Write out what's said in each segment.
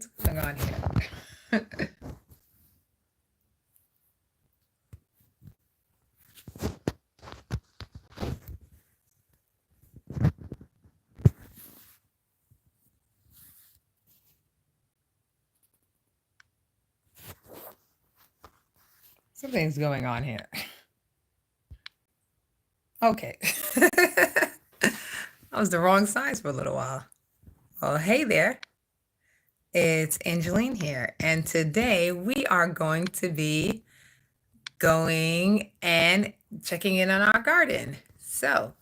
What's going on here? Something's going on here. Okay. I was the wrong size for a little while. Well, hey there. It's Angeline here. And today we are going to be going and checking in on our garden. So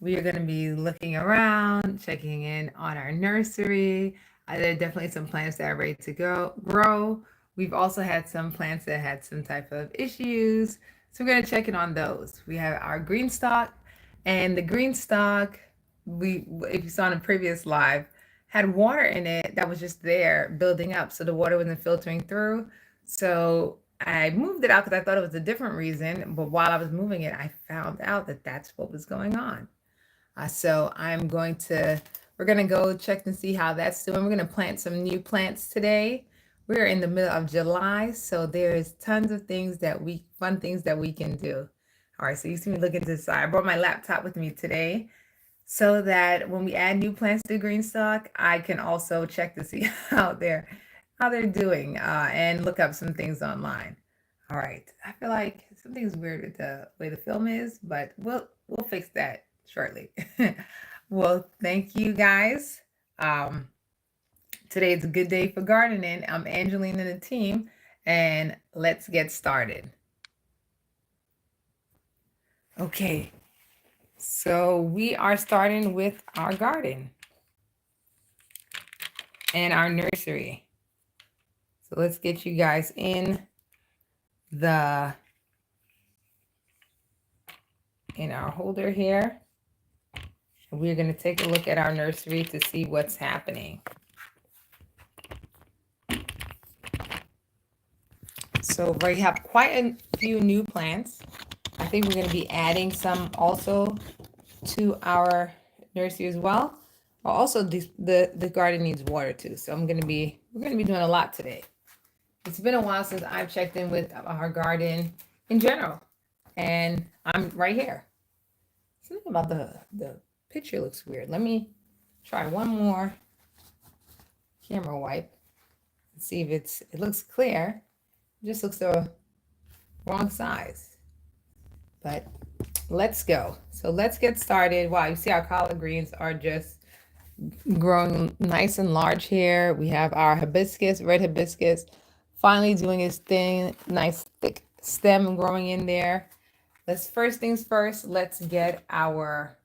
we are going to be looking around, checking in on our nursery. There are definitely some plants that are ready to grow. We've also had some plants that had some type of issues. So we're going to check in on those. We have our green stock, and the green stock, if you saw in a previous live, had water in it that was just there building up. So the water wasn't filtering through. So I moved it out because I thought it was a different reason. But while I was moving it, I found out that that's what was going on. So we're going to go check and see how that's doing. We're going to plant some new plants today. We're in the middle of July, so there's tons of fun things that we can do. All right, so you see me looking to the side. I brought my laptop with me today so that when we add new plants to Greenstock, I can also check to see how they're doing and look up some things online. All right, I feel like something's weird with the way the film is, but we'll fix that shortly. Well, thank you guys. Um, Today is a good day for gardening. I'm Angeline and the team, and let's get started. Okay, so we are starting with our garden and our nursery. So let's get you guys the in our holder here. We're going to take a look at our nursery to see what's happening. So we have quite a few new plants. I think we're going to be adding some also to our nursery as well. Also, the garden needs water too. So we're going to be doing a lot today. It's been a while since I've checked in with our garden in general, and I'm right here. Something about the picture looks weird. Let me try one more camera wipe and see if it looks clear. It just looks the wrong size. But let's go. So let's get started. Wow, you see our collard greens are just growing nice and large here. We have our hibiscus, red hibiscus, finally doing its thing, nice thick stem growing in there. First things first, let's get our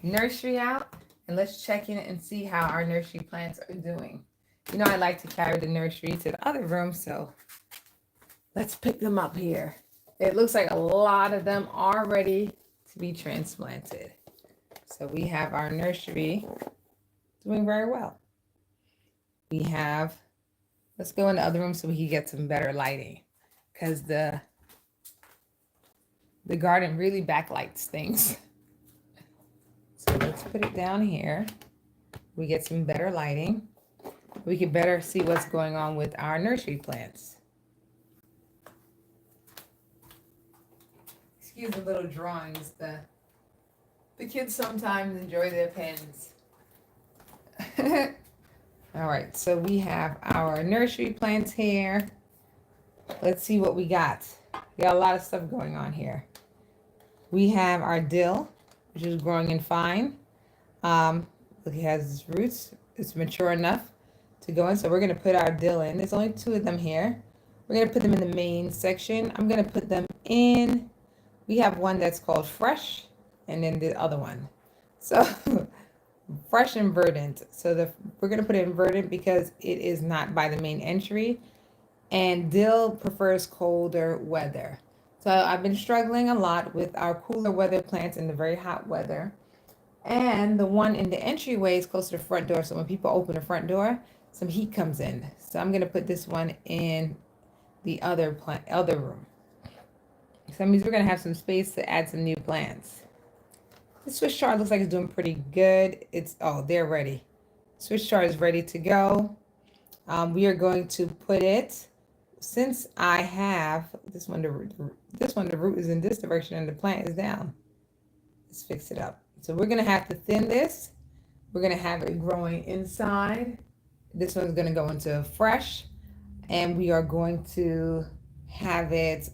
nursery out and let's check in and see how our nursery plants are doing. You know, I like to carry the nursery to the other room, so let's pick them up here. It looks like a lot of them are ready to be transplanted. So we have our nursery doing very well. Let's go in the other room so we can get some better lighting, because the garden really backlights things. So let's put it down here. We get some better lighting. We can better see what's going on with our nursery plants. Excuse the little drawings. The kids sometimes enjoy their pens. All right, so we have our nursery plants here. Let's see what we got. We got a lot of stuff going on here. We have our dill, which is growing in fine. Look, it has its roots. It's mature enough to go in. So we're going to put our dill in. There's only 2 of them here. We're going to put them in the main section. I'm going to put them in. We have one that's called Fresh, and then the other one. So Fresh and Verdant. So we're going to put it in Verdant because it is not by the main entry. And dill prefers colder weather. So I've been struggling a lot with our cooler weather plants in the very hot weather. And the one in the entryway is close to the front door. So when people open the front door, some heat comes in. So I'm going to put this one in the other room. So that means we're going to have some space to add some new plants. The Swiss chard looks like it's doing pretty good. They're ready. Swiss chard is ready to go. We are going to put it, since I have this one, the root is in this direction and the plant is down. Let's fix it up. So we're gonna have to thin this. We're gonna have it growing inside. This one's gonna go into fresh, and we are going to have it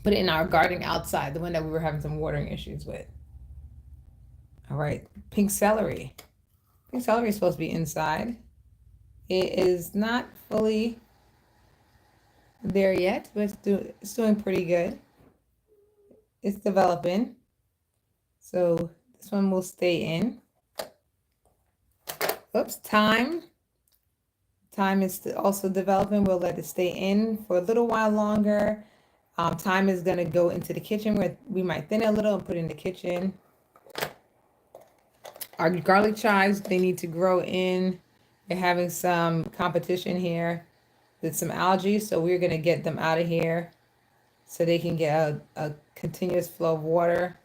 put it in our garden outside, the one that we were having some watering issues with. All right, pink celery. Pink celery is supposed to be inside. It is not fully there yet, but it's doing pretty good. It's developing. So this one will stay in. Oops, thyme. Thyme is also developing. We'll let it stay in for a little while longer. Thyme is going to go into the kitchen where we might thin it a little and put it in the kitchen. Our garlic chives, they need to grow in. They're having some competition here with some algae, so we're going to get them out of here so they can get a continuous flow of water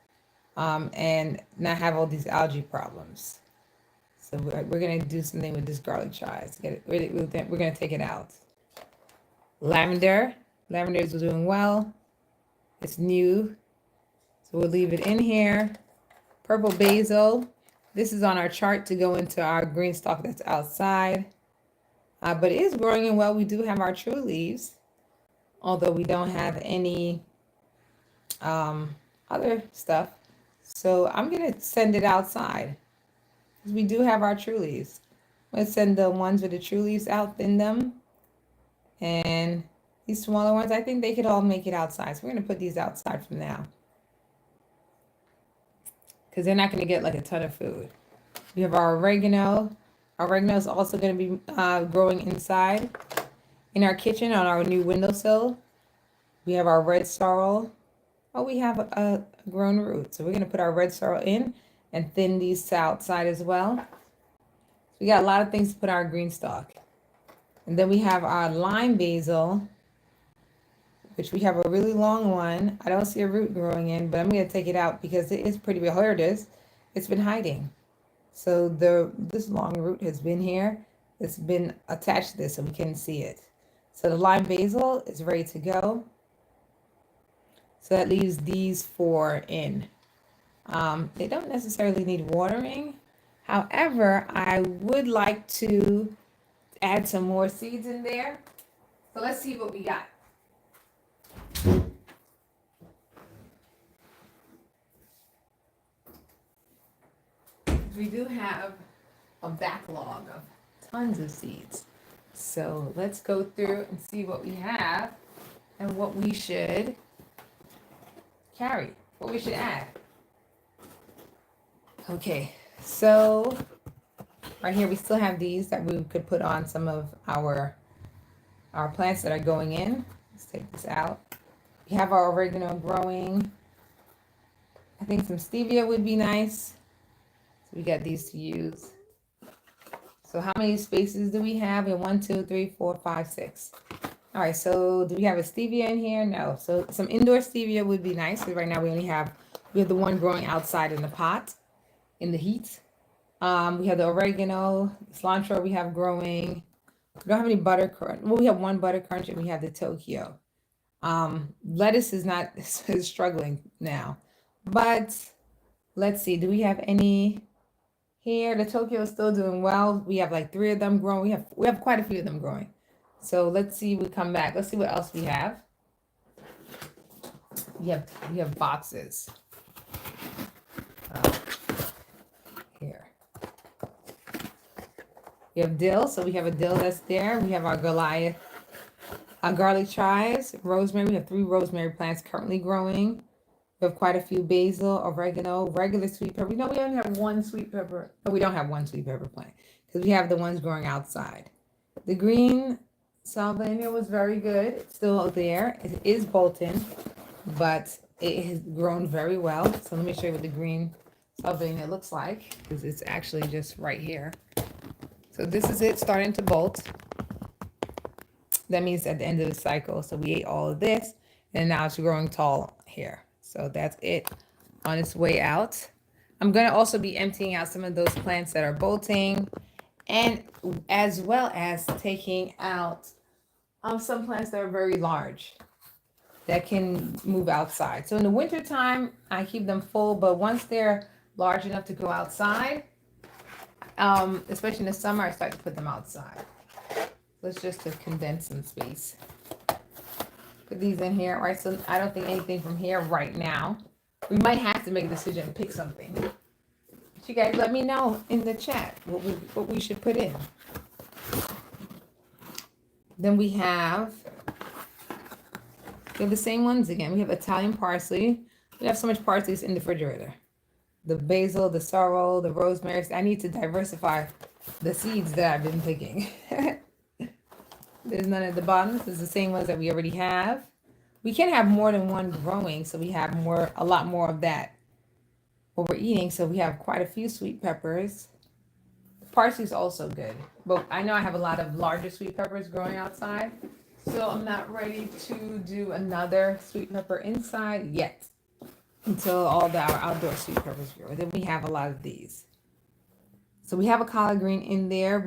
and not have all these algae problems. So we're going to do something with this garlic chives. We're going to take it out. Lavender. Lavender is doing well. It's new. So we'll leave it in here. Purple basil. This is on our chart to go into our green stalk that's outside. But it is growing in well. We do have our true leaves, although we don't have any other stuff. So I'm going to send it outside. We do have our true leaves. Let's send the ones with the true leaves out, thin them. And these smaller ones, I think they could all make it outside. So we're going to put these outside for now, because they're not going to get like a ton of food. We have our oregano. Our oregano is also going to be growing inside. In our kitchen on our new windowsill, we have our red sorrel. Oh, we have a grown root. So we're going to put our red sorrel in and thin these outside as well. So we got a lot of things to put our green stalk. And then we have our lime basil, which we have a really long one. I don't see a root growing in, but I'm going to take it out because it is pretty big. Here it is. It's been hiding. So this long root has been here. It's been attached to this so we can see it. So the lime basil is ready to go. So that leaves these 4 in. They don't necessarily need watering. However, I would like to add some more seeds in there. So let's see what we got. We do have a backlog of tons of seeds. So let's go through and see what we have and what we should carry, what we should add. Okay, so right here we still have these that we could put on some of our plants that are going in. Let's take this out. We have our oregano growing. I think some stevia would be nice. So we got these to use. So how many spaces do we have? We have 1, 2, 3, 4, 5, 6. All right, so do we have a stevia in here? No. So some indoor stevia would be nice, because right now we have the one growing outside in the pot in the heat. We have the oregano, cilantro we have growing. We don't have any buttercrunch. Well, we have one buttercrunch and we have the Tokyo. Lettuce is not is struggling now. But let's see, do we have any here? The Tokyo is still doing well. We have like 3 of them growing. We have quite a few of them growing. So let's see, we come back. Let's see what else we have. We have boxes. Here. We have dill, so we have a dill that's there. We have our Goliath, our garlic chives, rosemary. We have 3 rosemary plants currently growing. We have quite a few basil, oregano, regular sweet pepper. No, we only have 1 sweet pepper. No, we don't have 1 sweet pepper plant because we have the ones growing outside. The green Salvania was very good. It's still there. It is bolting, but it has grown very well. So let me show you what the green Salvania looks like, because it's actually just right here. So this is it starting to bolt. That means at the end of the cycle. So we ate all of this, and now it's growing tall here. So that's it on its way out. I'm going to also be emptying out some of those plants that are bolting, and as well as taking out some plants that are very large that can move outside. So in the winter time, I keep them full, but once they're large enough to go outside, especially in the summer, I start to put them outside. Let's just to condense some space. Put these in here, right? So I don't think anything from here right now. We might have to make a decision and pick something. But you guys let me know in the chat what we should put in. Then we have the same ones again. We have Italian parsley. We have so much parsley in the refrigerator. The basil, the sorrel, the rosemary. I need to diversify the seeds that I've been picking. There's none at the bottom. This is the same ones that we already have. We can have more than one growing, so we have a lot more of that what we're eating. So we have quite a few sweet peppers. The parsley is also good, but I know I have a lot of larger sweet peppers growing outside, so I'm not ready to do another sweet pepper inside yet until all our outdoor sweet peppers grow. Then we have a lot of these. So we have a collard green in there.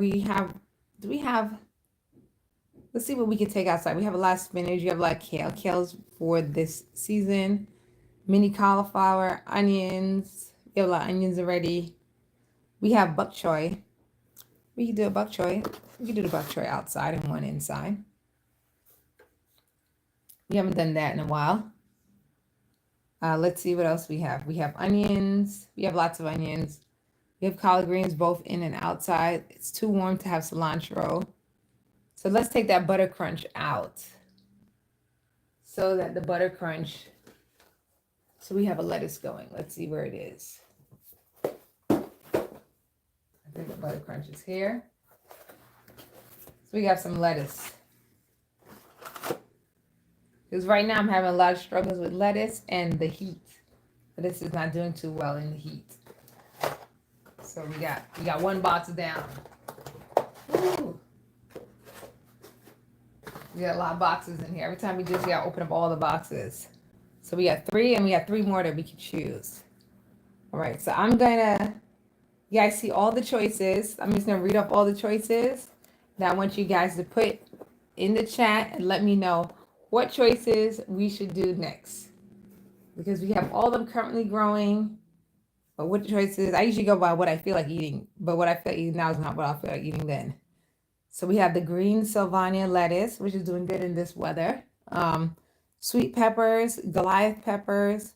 Let's see what we can take outside. We have a lot of spinach. You have like kale. Kale's for this season. Mini cauliflower, onions. We have a lot of onions already. We have bok choy. We can do a bok choy. We can do the bok choy outside and one inside. We haven't done that in a while. Let's see what else we have. We have onions. We have lots of onions. We have collard greens both in and outside. It's too warm to have cilantro. So let's take that butter crunch out. So that the butter crunch, so we have a lettuce going. Let's see where it is. I think the butter crunch is here. So we got some lettuce. Because right now I'm having a lot of struggles with lettuce and the heat. Lettuce is not doing too well in the heat. So we got one box down. Ooh. We got a lot of boxes in here. Every time we do this, we gotta open up all the boxes. So we got 3, and we got 3 more that we can choose. All right, so I'm gonna, you guys see all the choices. I'm just gonna read off all the choices. Now I want you guys to put in the chat and let me know what choices we should do next. Because we have all of them currently growing. But what choices, I usually go by what I feel like eating. But what I feel like eating now is not what I feel like eating then. So we have the green Sylvania lettuce, which is doing good in this weather. Sweet peppers, Goliath peppers,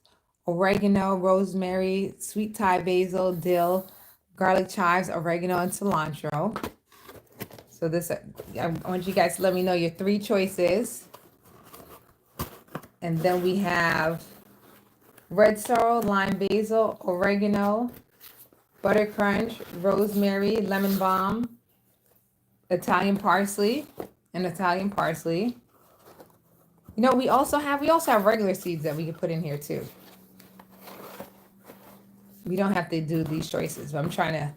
oregano, rosemary, sweet Thai basil, dill, garlic chives, oregano, and cilantro. So this, I want you guys to let me know your 3 choices. And then we have red sorrel, lime basil, oregano, butter crunch, rosemary, lemon balm, Italian parsley, and Italian parsley. You know, we also have regular seeds that we can put in here too. We don't have to do these choices, but I'm trying to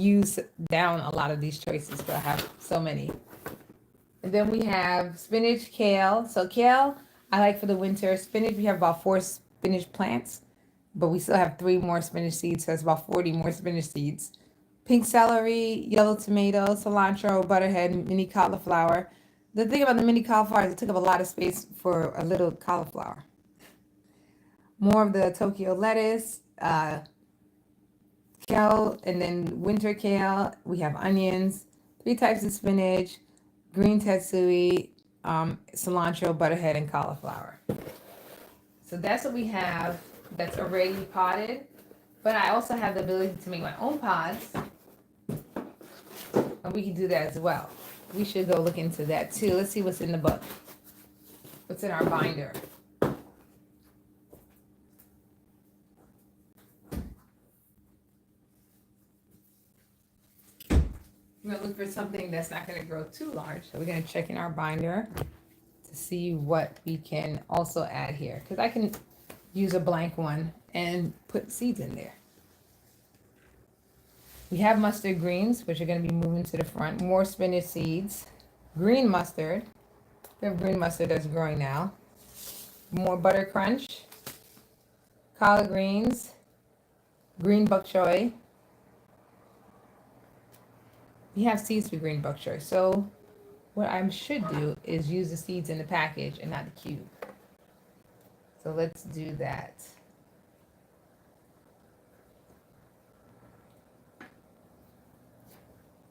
use down a lot of these choices because I have so many. And then we have spinach, kale. So kale, I like for the winter. Spinach, we have about 4 spinach plants, but we still have 3 more spinach seeds, so it's about 40 more spinach seeds. Pink celery, yellow tomato, cilantro, butterhead, mini cauliflower. The thing about the mini cauliflower is it took up a lot of space for a little cauliflower. More of the Tokyo lettuce, kale, and then winter kale. We have onions, 3 types of spinach, green tatsui, cilantro, butterhead, and cauliflower. So that's what we have that's already potted. But I also have the ability to make my own pods. And we can do that as well. We should go look into that too. Let's see what's in the book. What's in our binder. We're going to look for something that's not going to grow too large. So we're going to check in our binder to see what we can also add here. Because I can use a blank one and put seeds in there. We have mustard greens, which are going to be moving to the front. More spinach seeds. Green mustard. We have green mustard that's growing now. More butter crunch. Collard greens. Green bok choy. we have seeds for green bok choy. So what I should do is use the seeds in the package and not the cube. So let's do that.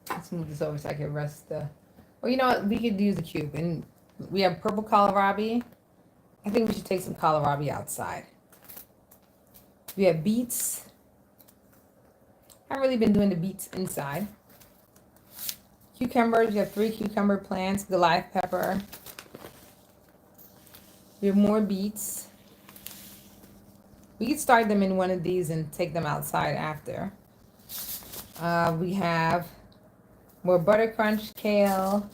Let's move this over so I can rest the... Well, you know what? We could use the cube. And we have purple kohlrabi. I think we should take some kohlrabi outside. We have beets. I haven't really been doing the beets inside. Cucumbers. We have 3 cucumber plants. Goliath pepper. We have more beets. We could start them in one of these and take them outside after. We have more butter crunch, kale,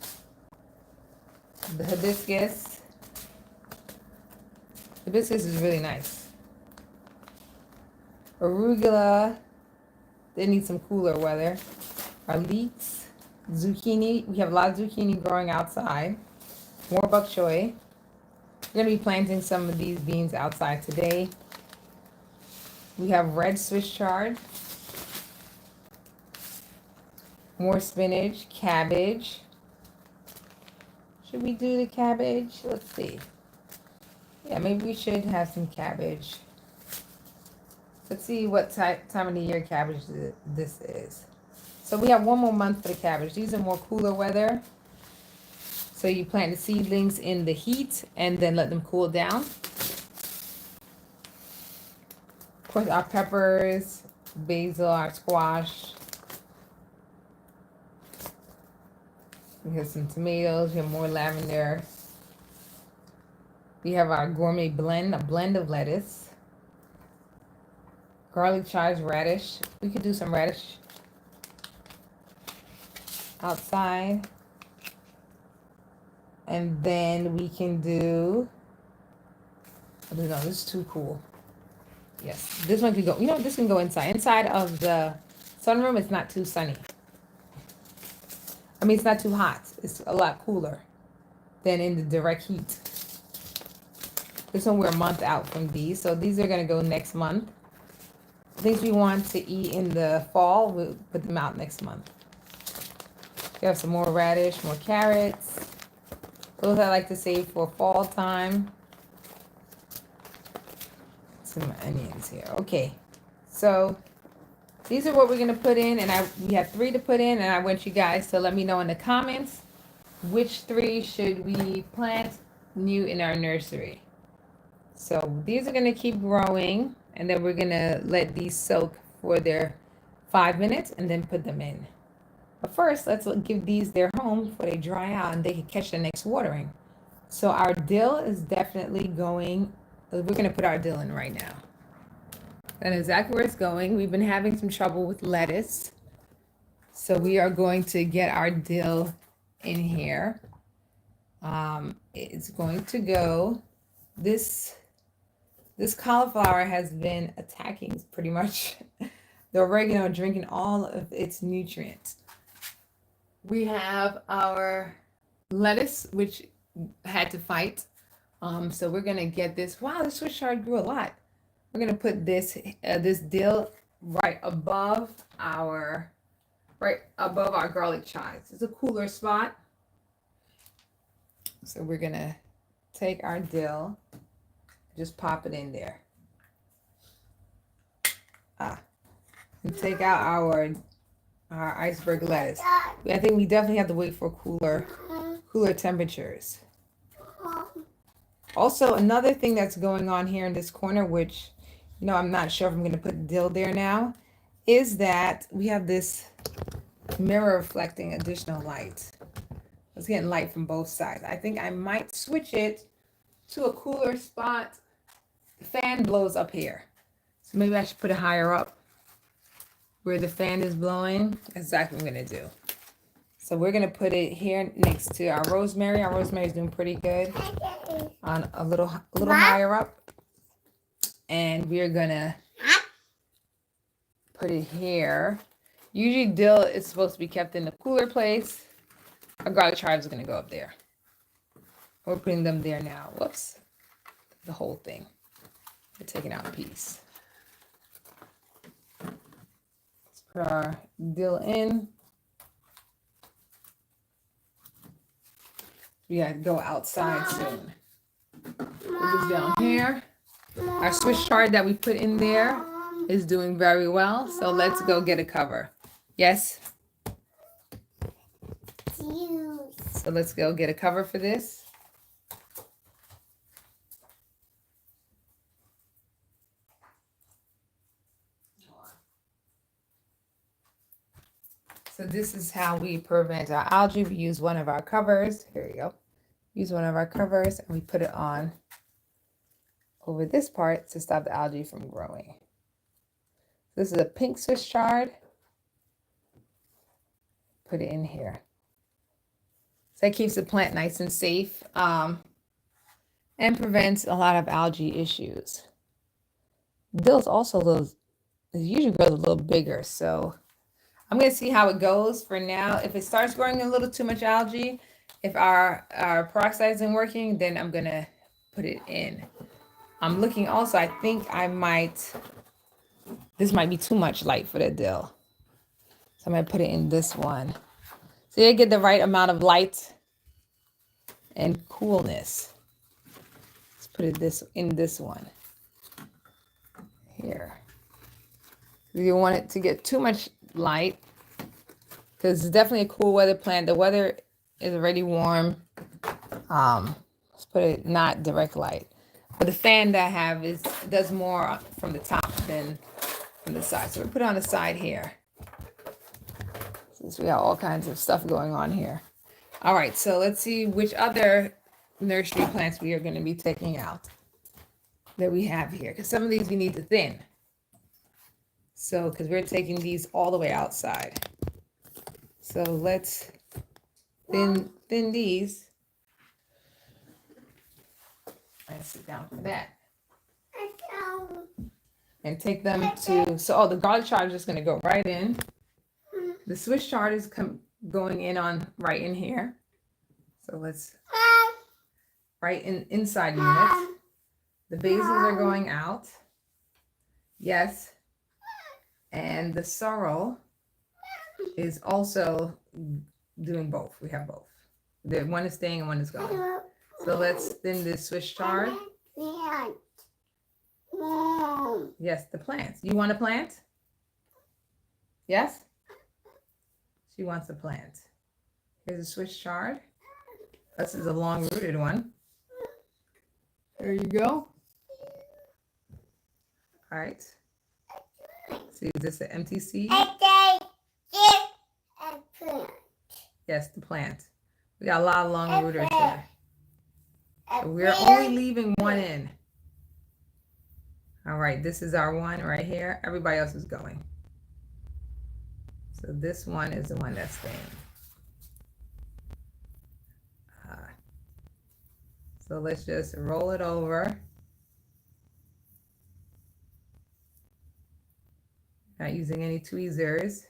the hibiscus. Hibiscus is really nice. Arugula. They need some cooler weather. Our leeks, zucchini. We have a lot of zucchini growing outside. More bok choy. We're going to be planting some of these beans outside today. We have red Swiss chard. More spinach, cabbage. Should we do the cabbage? Let's see. Yeah, maybe we should have some cabbage. Let's see what time of the year cabbage this is. So we have 1 more month for the cabbage. These are more cooler weather. So you plant the seedlings in the heat and then let them cool down. Of course, our peppers, basil, our squash. We have some tomatoes. We have more lavender. We have our gourmet blend, a blend of lettuce. Garlic chives, radish. We could do some radish outside. And then we can do... I don't know, this is too cool. Yes, this one can go... You know, this can go inside. Inside of the sunroom, it's not too sunny. I mean, it's not too hot. It's a lot cooler than in the direct heat. This one we're a month out from these. So these are going to go next month. Things we want to eat in the fall, we'll put them out next month. We have some more radish, more carrots. Those I like to save for fall time. Some onions here. Okay. So these are what we're going to put in. And we have 3 to put in. And I want you guys to let me know in the comments which 3 should we plant new in our nursery. So these are going to keep growing. And then we're going to let these soak for their 5 minutes and then put them in. But first, let's give these their home before they dry out and they can catch the next watering. So our dill is definitely going. We're going to put our dill in right now. That's exactly where it's going. We've been having some trouble with lettuce. So we are going to get our dill in here. It's going to go. This cauliflower has been attacking pretty much the oregano, drinking all of its nutrients. We have our lettuce, which had to fight. So we're going to get this. Wow, the Swiss chard grew a lot. We're going to put this dill right above our garlic chives. It's a cooler spot. So we're going to take our dill, just pop it in there. And take out our iceberg lettuce. I think we definitely have to wait for cooler temperatures. Also, another thing that's going on here in this corner, which, you know, I'm not sure if I'm going to put dill there now, is that we have this mirror reflecting additional light. It's getting light from both sides. I think I might switch it to a cooler spot. The fan blows up here. So maybe I should put it higher up where the fan is blowing. That's exactly what I'm going to do. So we're going to put it here next to our rosemary. Our rosemary is doing pretty good. On a little higher up. And we're going to put it here. Usually dill is supposed to be kept in a cooler place. Our garlic chives are going to go up there. We're putting them there now. Whoops. The whole thing. We're taking out a piece. Let's put our dill in. We gotta go outside soon. Put this down here. Our Swiss chard that we put in there is doing very well. So let's go get a cover. Yes? So let's go get a cover for this. So this is how we prevent our algae. We use one of our covers. Here we go. Use one of our covers and we put it on over this part to stop the algae from growing. This is a pink Swiss chard. Put it in here. So that keeps the plant nice and safe and prevents a lot of algae issues. Dill's also a little, it usually grows a little bigger. So I'm going to see how it goes for now. If it starts growing a little too much algae, if our peroxide isn't working, then I'm going to put it in. I'm looking also, I think this might be too much light for the dill. So I'm going to put it in this one. So you get the right amount of light and coolness. Let's put it in this one. Here. You want it to get too much light because it's definitely a cool weather plant. The weather is already warm. Let's put it not direct light. But the fan that I have does more from the top than from the side. So we put it on the side here. Since we have all kinds of stuff going on here. All right, so let's see which other nursery plants we are going to be taking out that we have here. Because some of these we need to thin. So, because we're taking these all the way outside. So let's thin these. Let's sit down for that. And take them to, the garlic chard is just going to go right in. The Swiss chard is going in right in here. So let's, right inside unit. The basils are going out. Yes. And the sorrel is also doing both. We have both. The one is staying and one is going. So let's thin this Swiss chard. Yes, the plants. You want a plant? Yes? She wants a plant. Here's a Swiss chard. This is a long-rooted one. There you go. All right. See, is this an empty seed? Yes, the plant. We got a lot of long rooters here. So we're only leaving one in. All right, this is our one right here. Everybody else is going. So this one is the one that's staying. So let's just roll it over. Not using any tweezers.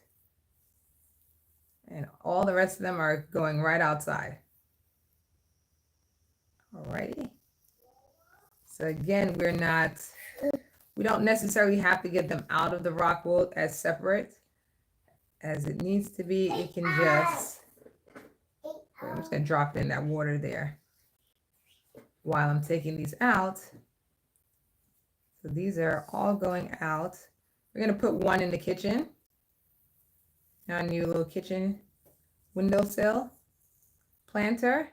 And all the rest of them are going right outside. Alrighty. So again, we don't necessarily have to get them out of the rock wool as separate as it needs to be. It can just, I'm just going to drop in that water there while I'm taking these out. So these are all going out. We're going to put one in the kitchen. Our new little kitchen windowsill planter.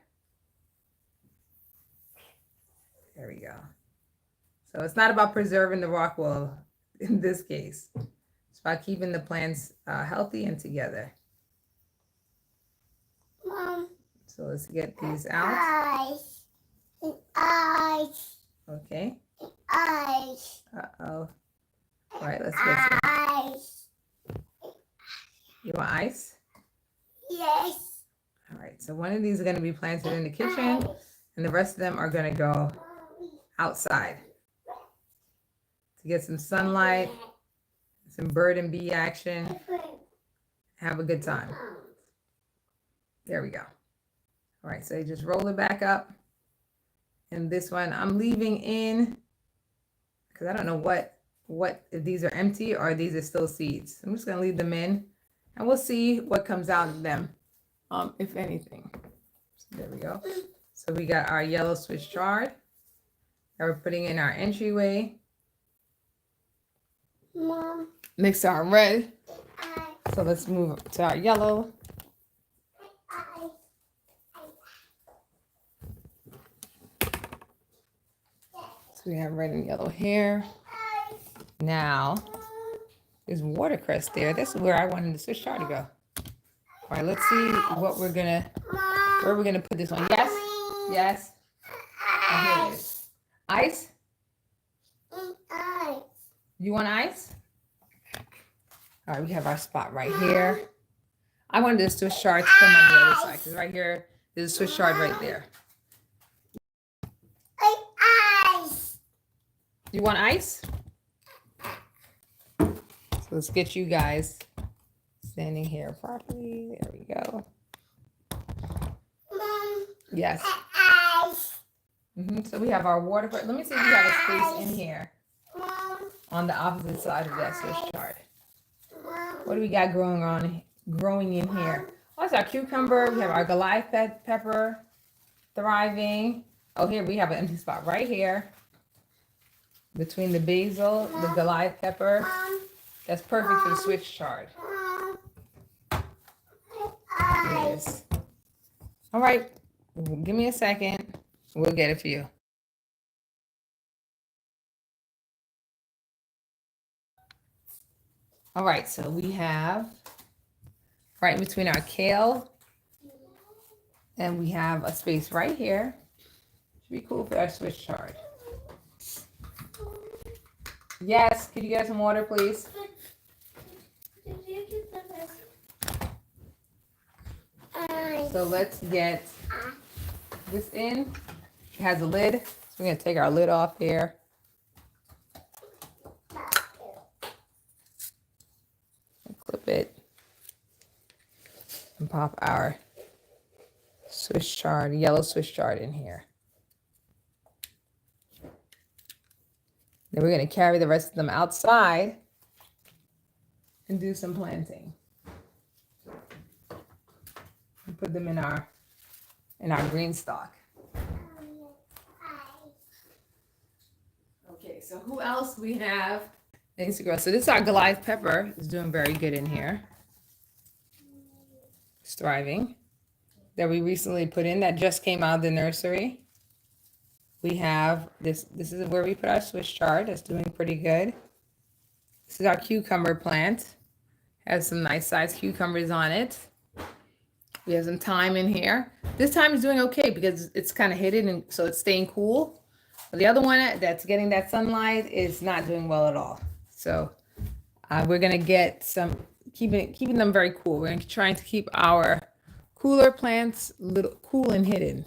There we go. So it's not about preserving the rock wool in this case. It's about keeping the plants healthy and together. Mom. So let's get these out. Ice. Okay. Ice. Uh-oh. All right, let's get some. Ice. You want ice? Yes. All right, so one of these is going to be planted in the kitchen, and the rest of them are going to go outside to get some sunlight, some bird and bee action. Have a good time. There we go. All right, so you just roll it back up. And this one I'm leaving in because I don't know what if these are empty or these are still seeds. I'm just going to leave them in. And we'll see what comes out of them, if anything. So there we go. So we got our yellow Swiss chard that we're putting in our entryway. Mom. Next to our red. So let's move to our yellow. So we have red and yellow here. Now, there's watercress there. This is where I wanted the Swiss chard to go. All right, let's see what we're gonna, where we're gonna put this one. Yes, yes. Oh, here it is. Ice? You want ice? All right, we have our spot right here. I wanted the Swiss chard to come on the other side because right here, there's a Swiss chard right there. Ice. You want ice? So let's get you guys standing here properly. There we go. Mom. Yes. Ice. So we have our water. Let me see if we have a space in here Mom. on the opposite side of that Swiss chard. Mom. What do we got growing in here? Oh, it's our cucumber. We have our Goliath pepper thriving. Oh, here we have an empty spot right here between the basil, the Goliath pepper. Mom. That's perfect for the Swiss chard. Mom. It is. All right, give me a second. We'll get it for you. All right, so we have right between our kale and we have a space right here. Should be cool for our Swiss chard. Yes, could you get some water, please? So let's get this in. It has a lid, so we're gonna take our lid off here. Clip it and pop our Swiss chard, yellow Swiss chard in here. Then we're gonna carry the rest of them outside and do some planting. And put them in our green stock. Okay, so who else we have? Instagram. So this is our Goliath pepper. It's doing very good in here. It's thriving. That we recently put in, that just came out of the nursery. We have this. This is where we put our Swiss chard. That's doing pretty good. This is our cucumber plant. Has some nice sized cucumbers on it. We have some thyme in here. This thyme is doing okay because it's kind of hidden, and so it's staying cool. But the other one that's getting that sunlight is not doing well at all. So we're gonna get some, keeping them very cool. We're trying to keep our cooler plants little cool and hidden.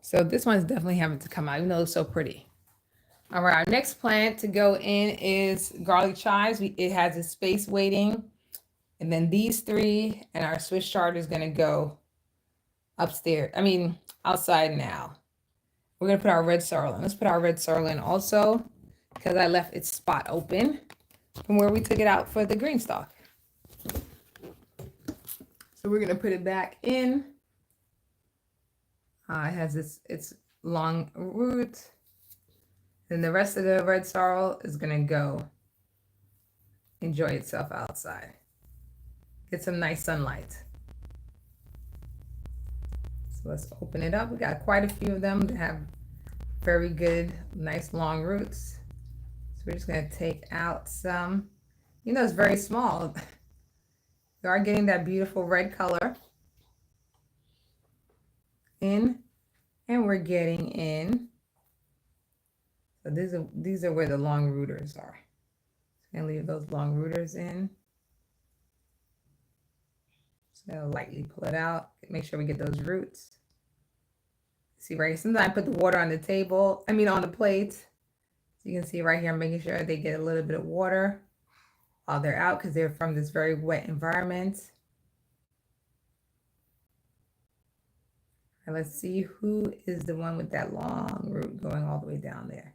So this one's definitely having to come out, even though it's so pretty. All right, our next plant to go in is garlic chives. It has a space waiting. And then these three and our Swiss chard is gonna go upstairs. Outside now. We're gonna put our red sorrel in. Let's put our red sorrel in also, because I left its spot open from where we took it out for the green stalk. So we're gonna put it back in. It has its long root. Then the rest of the red sorrel is gonna go enjoy itself outside. Get some nice sunlight. So let's open it up. We got quite a few of them that have very good, nice long roots. So we're just gonna take out some. It's very small. You are getting that beautiful red color in, and we're getting in. So these are where the long rooters are. So I'm gonna leave those long rooters in. So lightly pull it out. Make sure we get those roots. See right here, sometimes I put the water on the table, on the plate. So you can see right here, I'm making sure they get a little bit of water while they're out because they're from this very wet environment. And let's see who is the one with that long root going all the way down there.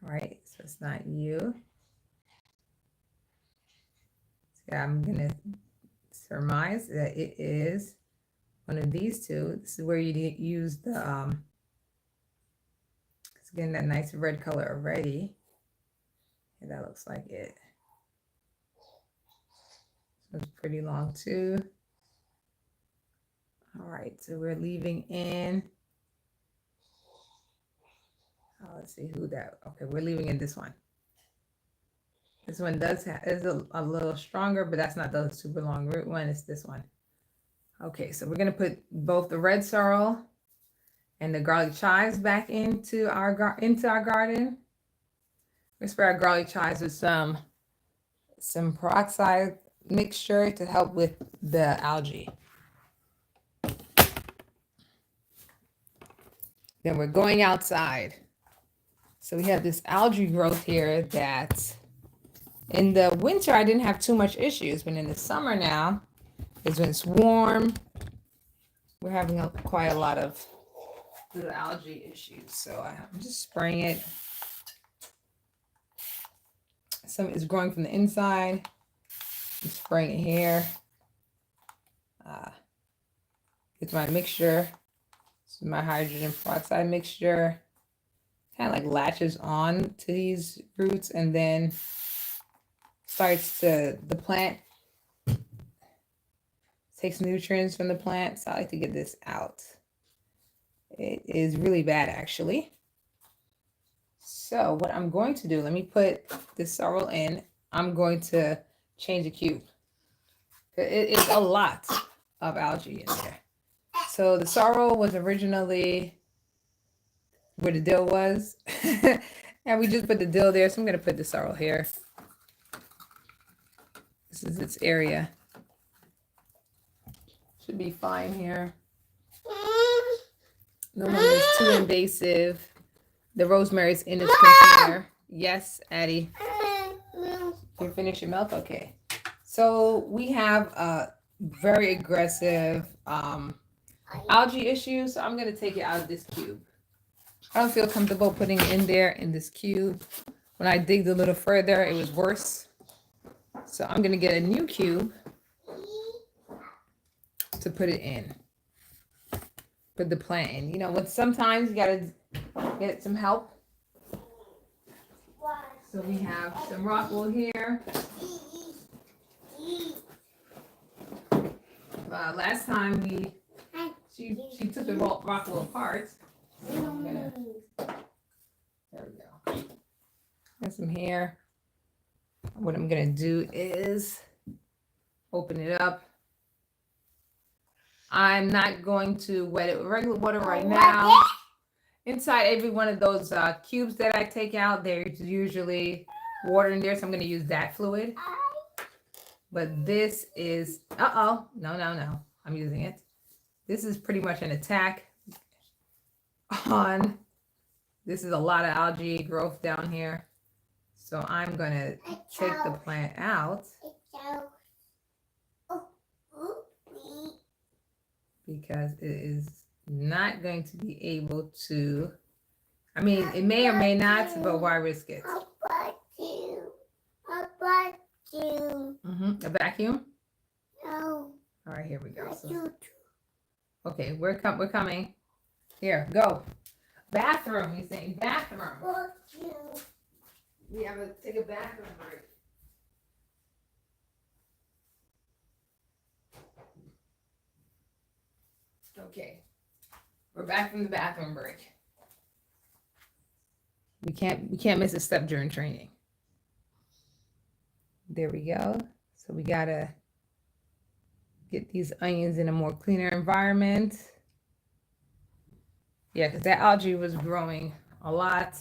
All right, so it's not you. So I'm gonna surmise that it is one of these two. This is where you use the, it's getting that nice red color already. And that looks like it. So it's pretty long too. All right, so we're leaving in, let's see who that, okay, we're leaving in this one. This one does have, is a little stronger, but that's not the super long root one, it's this one. Okay, so we're gonna put both the red sorrel and the garlic chives back into our garden. We spray our garlic chives with some peroxide mixture to help with the algae. Then we're going outside. So we have this algae growth here that in the winter I didn't have too much issues, but in the summer now, is when it's warm, we're having quite a lot of the algae issues. So I'm just spraying it. Some is growing from the inside. I'm spraying it here. It's my mixture. This is my hydrogen peroxide mixture. Kind of like latches on to these roots and then the plant takes nutrients from the plant. So I like to get this out. It is really bad actually. So what I'm going to do, let me put this sorrel in. I'm going to change the cube. It is a lot of algae in there. So the sorrel was originally where the dill was. And we just put the dill there. So I'm going to put the sorrel here. This is its area. Should be fine here. No one is too invasive. The rosemary's in its container. Yes, Addie. You finish your milk? Okay. So we have a very aggressive algae issue. So I'm going to take it out of this cube. I don't feel comfortable putting it in there in this cube. When I digged a little further, it was worse. So I'm going to get a new cube to put it in. Put the plant in. You know, but sometimes you got to get some help. So we have some rock wool here. Last time she took the rock wool apart. So I'm gonna, there we go. Got some here. What I'm gonna do is open it up. I'm not going to wet it with regular water right now. Inside every one of those cubes that I take out, there's usually water in there, so I'm going to use that fluid. But this is, no, I'm using it. This is pretty much an attack on, this is a lot of algae growth down here. So I'm going to take the plant out. Because it is not going to be able to, I mean, it may or may not, but why risk it? A vacuum? No. All right, here we go. So, okay, we're coming. Here, go. Bathroom, he's saying bathroom. We have to take a bathroom break. Okay, we're back from the bathroom break. We can't miss a step during training. There we go. So we gotta get these onions in a more cleaner environment. Yeah, because that algae was growing a lot.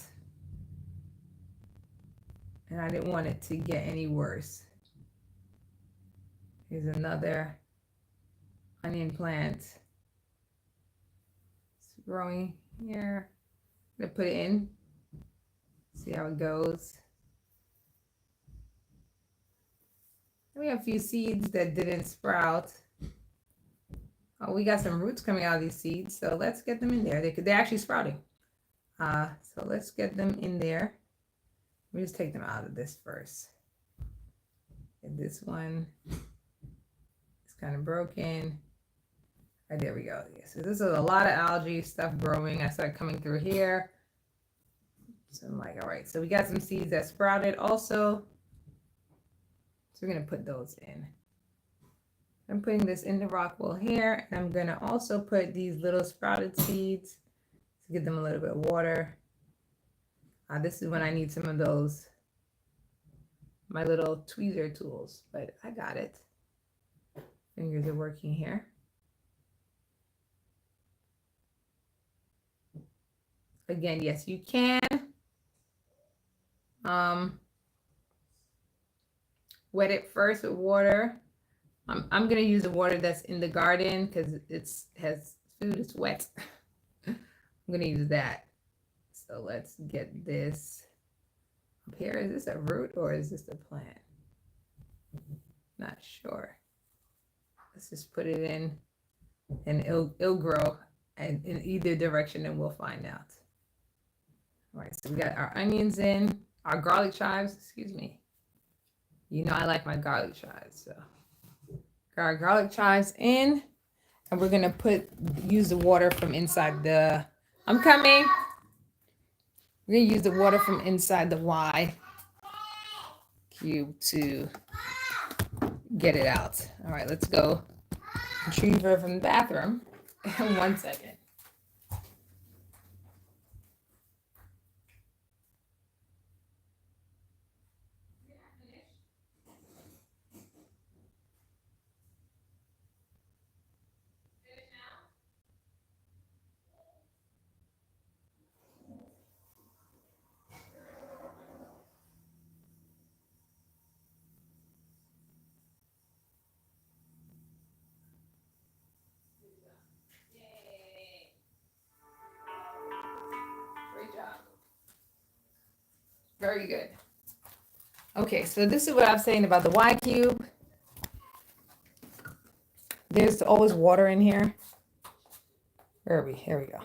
And I didn't want it to get any worse. Here's another onion plant. Growing here. I'm gonna put it in. See how it goes. We have a few seeds that didn't sprout. Oh, we got some roots coming out of these seeds, so let's get them in there. They're actually sprouting. So let's get them in there. Let me just take them out of this first. And this one is kind of broken. Right, there we go. Yeah, so this is a lot of algae stuff growing. I started coming through here. So I'm like, all right, so we got some seeds that sprouted also. So we're gonna put those in. I'm putting this in the rock wool here, and I'm gonna also put these little sprouted seeds to give them a little bit of water. This is when I need some of those, my little tweezer tools, but I got it. Fingers are working here. Again, yes, you can wet it first with water. I'm gonna use the water that's in the garden because has food. It's wet. I'm gonna use that. So let's get this up here. Is this a root or is this a plant? Not sure. Let's just put it in, and it'll grow and in either direction, and we'll find out. All right, so we got our onions in, our garlic chives. Excuse me. You know I like my garlic chives, so got our garlic chives in, and we're gonna use the water from inside the. I'm coming. We're gonna use the water from inside the Y cube to get it out. All right, let's go retrieve her from the bathroom. 1 second. Great job. Very good. Okay, so this is what I'm saying about the Y cube. There's always water in here. Where are we? Here we go.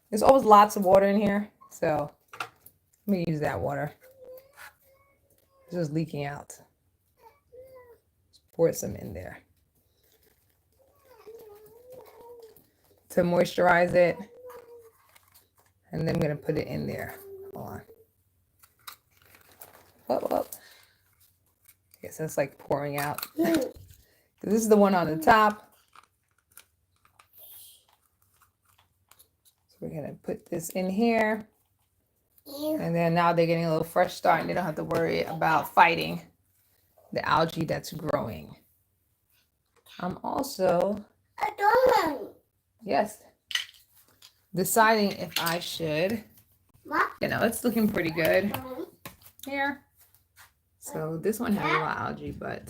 There's always lots of water in here. So let me use that water. It's just leaking out. Just pour some in there to moisturize it. And then I'm going to put it in there. Hold on. Whoop, whoop. Okay, so it's like pouring out. This is the one on the top. So we're going to put this in here. And then now they're getting a little fresh start and they don't have to worry about fighting the algae that's growing. I'm also, yes, deciding if I should, it's looking pretty good here. So this one has a lot of algae, but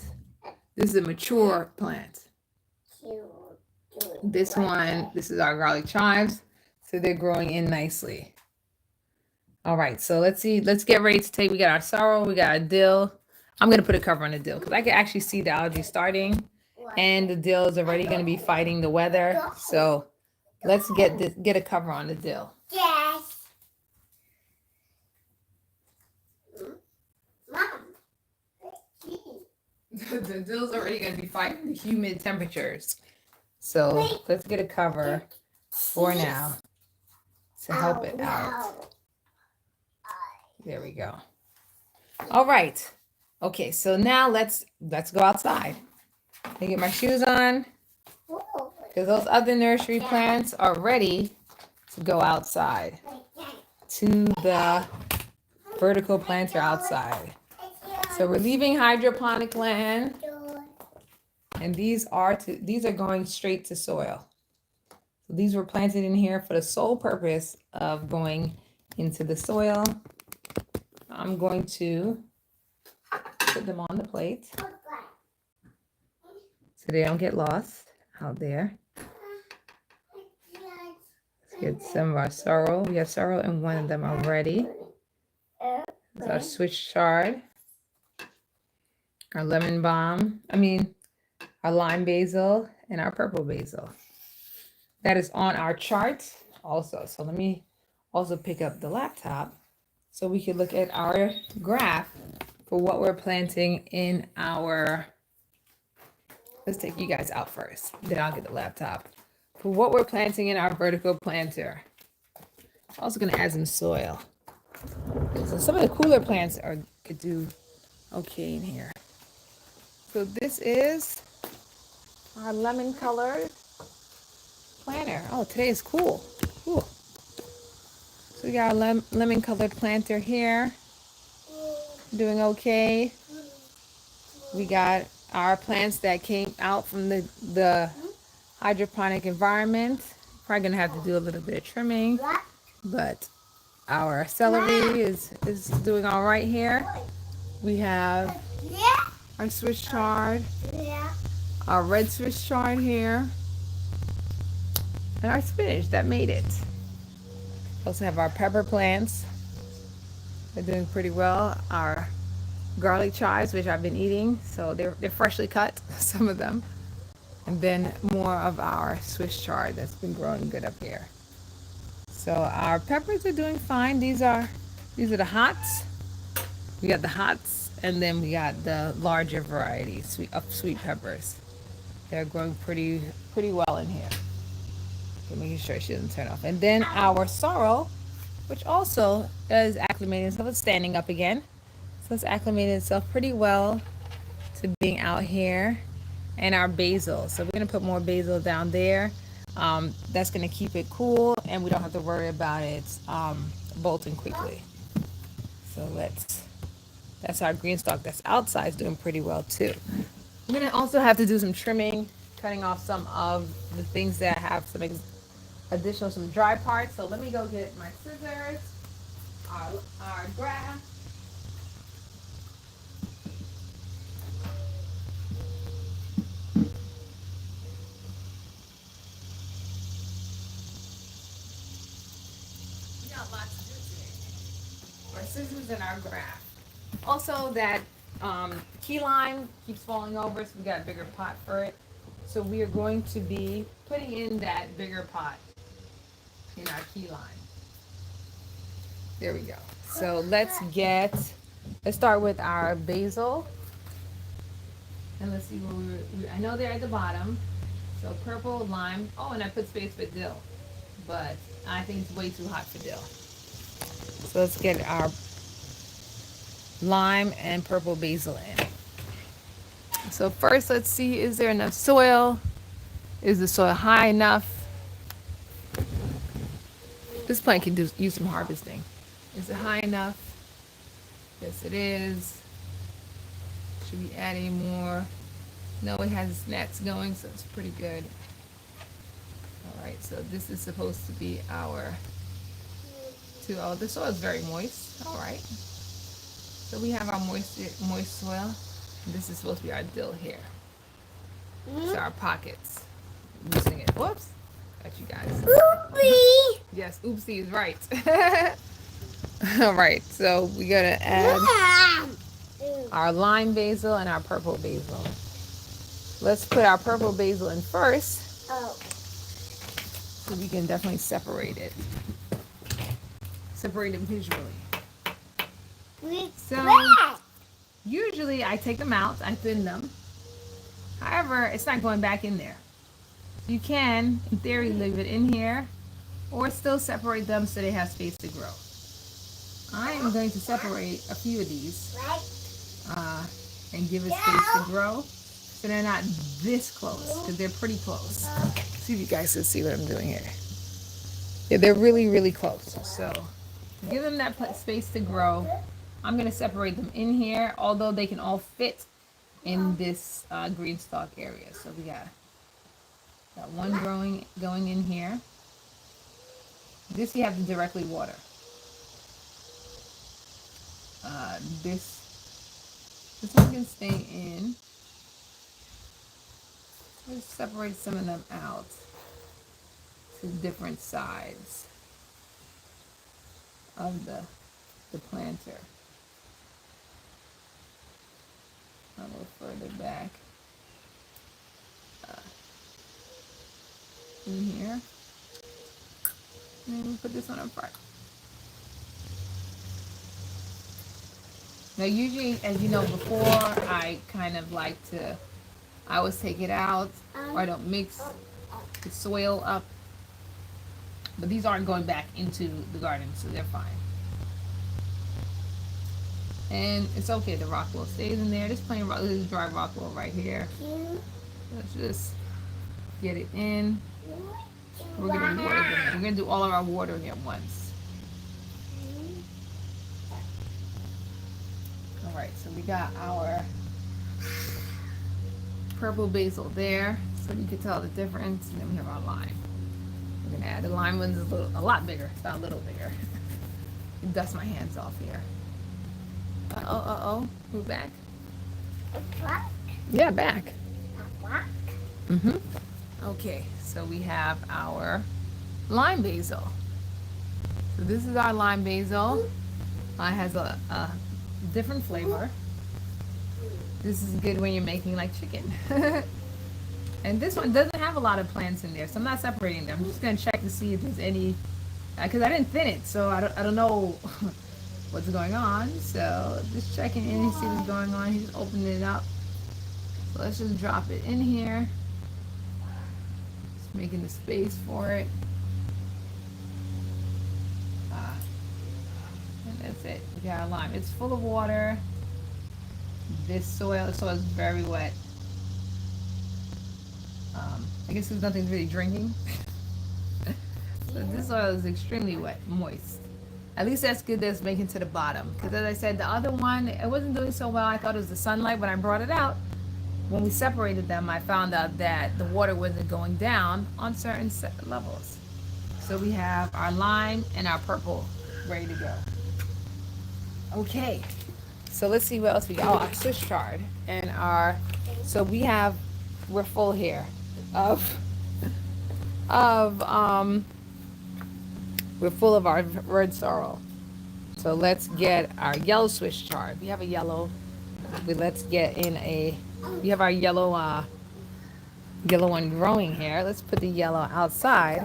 this is a mature plant. This is our garlic chives. So they're growing in nicely. All right, so let's see. Let's get ready to take. We got our sorrel, we got our dill. I'm gonna put a cover on the dill because I can actually see the algae starting, and the dill is already gonna be fighting the weather. So let's get a cover on the dill. Yes. Mom. The dill's already gonna be fighting the humid temperatures. So let's get a cover for now to help it out. There we go. All right. Okay, so now let's go outside. Let me get my shoes on because those other nursery plants are ready to go outside to the vertical planter outside. So we're leaving hydroponic land, and these are going straight to soil. So these were planted in here for the sole purpose of going into the soil. I'm going to put them on the plate so they don't get lost out there. Let's get some of our sorrel. We have sorrel in one of them already. There's our Swiss chard, our lemon balm, our lime basil, and our purple basil. That is on our chart also. So let me also pick up the laptop so we can look at our graph for what we're planting in our Let's take you guys out first. Then I'll get the laptop. For what we're planting in our vertical planter. Also gonna add some soil. So some of the cooler plants could do okay in here. So this is our lemon colored planter. Oh, today is cool. Ooh. So we got our lemon colored planter here. Doing okay. We got our plants that came out from the hydroponic environment. Probably gonna have to do a little bit of trimming, but our celery is doing all right here. We have our Swiss chard, our red Swiss chard here, and our spinach that made it. Also have our pepper plants. They're doing pretty well. Our garlic chives, which I've been eating, so they're freshly cut, some of them. And then more of our Swiss chard that's been growing good up here. So our peppers are doing fine. These are the hots. We got the hots, and then we got the larger variety of sweet peppers. They're growing pretty well in here. Okay, making sure she doesn't turn off. And then our sorrel, which also is acclimating itself. It's standing up again. So it's acclimated itself pretty well to being out here. And our basil. So we're going to put more basil down there. That's going to keep it cool, and we don't have to worry about it bolting quickly. So that's our green stalk that's outside is doing pretty well too. I'm going to also have to do some trimming, cutting off some of the things that have some some dry parts. So let me go get my scissors, our grass. Our scissors and our grass. Also, that key lime keeps falling over, so we got a bigger pot for it. So we are going to be putting in that bigger pot in our key lime. There we go. So let's start with our basil. And let's see where I know they're at the bottom. So purple, lime. Oh, and I put space for dill. But I think it's way too hot for dill. So let's get our lime and purple basil in. So first, let's see, is there enough soil? Is the soil high enough? This plant can use some harvesting. Is it high enough? Yes, it is. Should we add any more? No, it has gnats going, so it's pretty good. All right, so this is supposed to be our oh, the soil is very moist. All right. So we have our moist soil. This is supposed to be our dill here. So our pockets. Using it. Whoops. Got you guys. Oopsie. Yes, oopsie is right. All right. So we're gonna add our lime basil and our purple basil. Let's put our purple basil in first. Oh. So we can definitely separate it. Separate them visually. So usually I take them out, I thin them. However, it's not going back in there. You can, in theory, leave it in here or still separate them so they have space to grow. I am going to separate a few of these and give it space to grow so they're not this close, because they're pretty close. See if you guys can see what I'm doing here. Yeah, they're really close. So give them that space to grow. I'm going to separate them in here, although they can all fit in this green stalk area. So we got one going in here. This you have to directly water. This one can stay in. Let's separate some of them out to different sides of the planter. A little further back in here. And then we'll put this one up front. Now usually, as you know, before I kind of like to I always take it out, or I don't mix the soil up. But these aren't going back into the garden, so they're fine. And it's okay, the rock wool stays in there. This plain rock, this is dry rock wool right here. Let's just get it in. We're gonna water them. We're gonna do all of our watering at once. All right, so we got our purple basil there, so you can tell the difference. And then we have our lime. We're gonna add the lime one's a lot bigger. It's not a little bigger. Dust my hands off here. Move back. Yeah, back. Mm-hmm. Okay, so we have our lime basil. So this is our lime basil. It has a different flavor. This is good when you're making like chicken. And this one doesn't have a lot of plants in there, so I'm not separating them. I'm just gonna check to see if there's any, because I didn't thin it, so I don't know what's going on. So just checking in and see what's going on. He's just opening it up. So let's just drop it in here. Just making the space for it. And that's it. We got our lime. It's full of water. This soil is very wet. I guess because nothing's really drinking. So this soil is extremely wet, moist. At least that's good that it's making to the bottom. Because as I said, the other one, it wasn't doing so well. I thought it was the sunlight. When I brought it out, when we separated them, I found out that the water wasn't going down on certain levels. So we have our lime and our purple ready to go. Okay, so let's see what else we got. Oh, our Swiss chard and so we're full here of, we're full of our red sorrel. So let's get our yellow Swiss chard. We have a yellow, but we have our yellow one growing here. Let's put the yellow outside.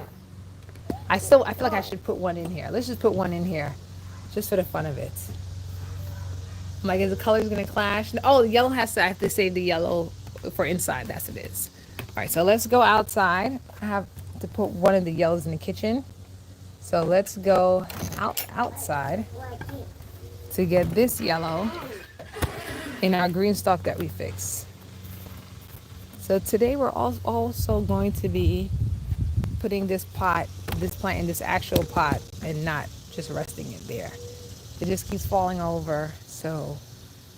I feel like I should put one in here. Let's just put one in here, just for the fun of it. I'm like, is the colors gonna clash? Oh, the yellow I have to save the yellow for inside. That's what it is. All right, so let's go outside. I have to put one of the yellows in the kitchen. So let's go outside to get this yellow in our green stalk that we fixed. So today we're also going to be putting this plant in this actual pot and not just resting it there. It just keeps falling over, so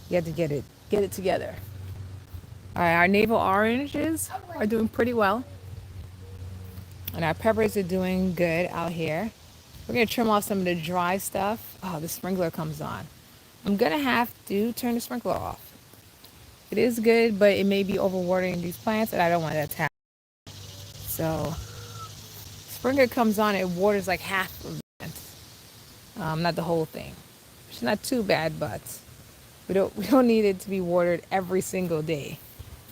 you have to get it together. All right, our navel oranges are doing pretty well, and our peppers are doing good out here. We're gonna trim off some of the dry stuff. Oh, the sprinkler comes on. I'm gonna have to turn the sprinkler off. It is good, but it may be overwatering these plants, and I don't want that to happen. So, sprinkler comes on, it waters like half of the plant, not the whole thing. It's not too bad, but we don't need it to be watered every single day.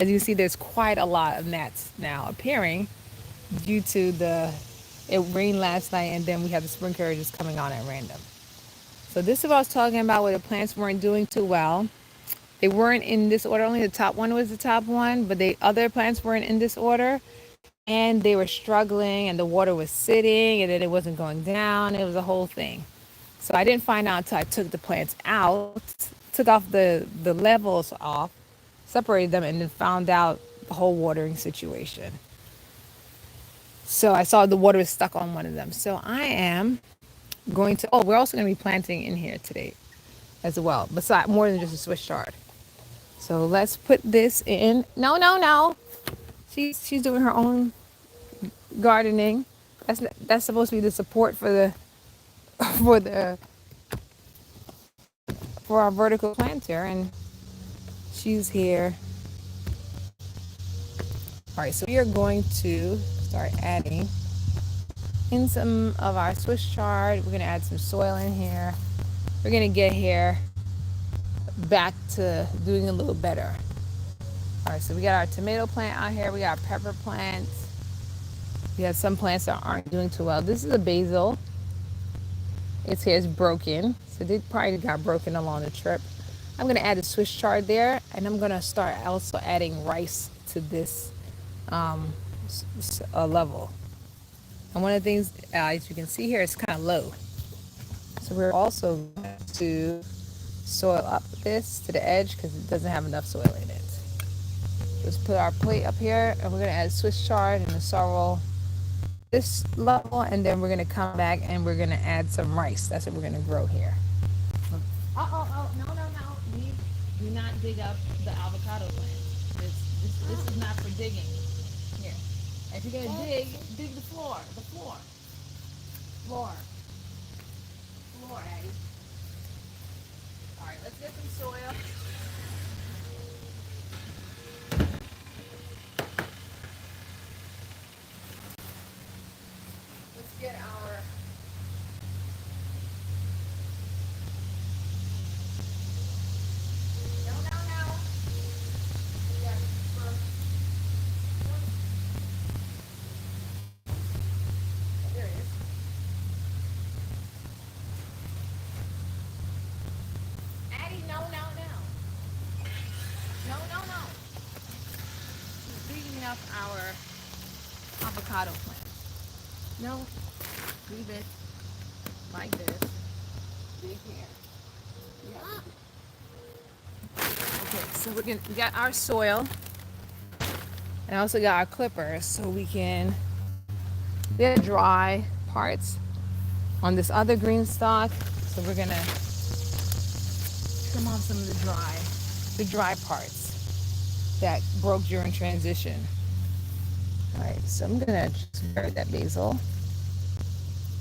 As you can see, there's quite a lot of gnats now appearing due to it rained last night, and then we have the sprinkler just coming on at random. So this is what I was talking about, where the plants weren't doing too well. They weren't in this order. Only the top one was the top one, but the other plants weren't in this order, and they were struggling, and the water was sitting, and then it wasn't going down. It was a whole thing. So I didn't find out until I took the plants out, took off the levels off, separated them, and then found out the whole watering situation. So I saw the water was stuck on one of them. So I am going to, we're also going to be planting in here today as well, besides more than just a Swiss chard. So let's put this in. No. She's doing her own gardening. That's supposed to be the support for our vertical planter, and she's here. All right, so we are going to start adding in some of our Swiss chard. We're going to add some soil in here. We're going to get here back to doing a little better. All right, so we got our tomato plant out here. We got our pepper plants. We have some plants that aren't doing too well. This is a basil. Its hair is broken, so they probably got broken along the trip. I'm going to add a Swiss chard there, and I'm going to start also adding rice to this level. And one of the things, as you can see here, it's kind of low. So we're also going to soil up this to the edge because it doesn't have enough soil in it. Let's put our plate up here, and we're going to add Swiss chard and the sorrel this level, and then we're going to come back and we're going to add some rice. That's what we're going to grow here. No. Do not dig up the avocado plant. This is not for digging. Here. If you're going to dig the floor. Floor, Addie. All right, let's get some soil. Let's get our no. Yeah, there it is. Addie, no. Digging up our avocado plant. No, leave it like this. Dig here. Yeah. Okay, so we got our soil, and I also got our clippers, so we can get dry parts on this other green stalk. So we're gonna trim off some of the dry parts that broke during transition. All right, so I'm gonna just bury that basil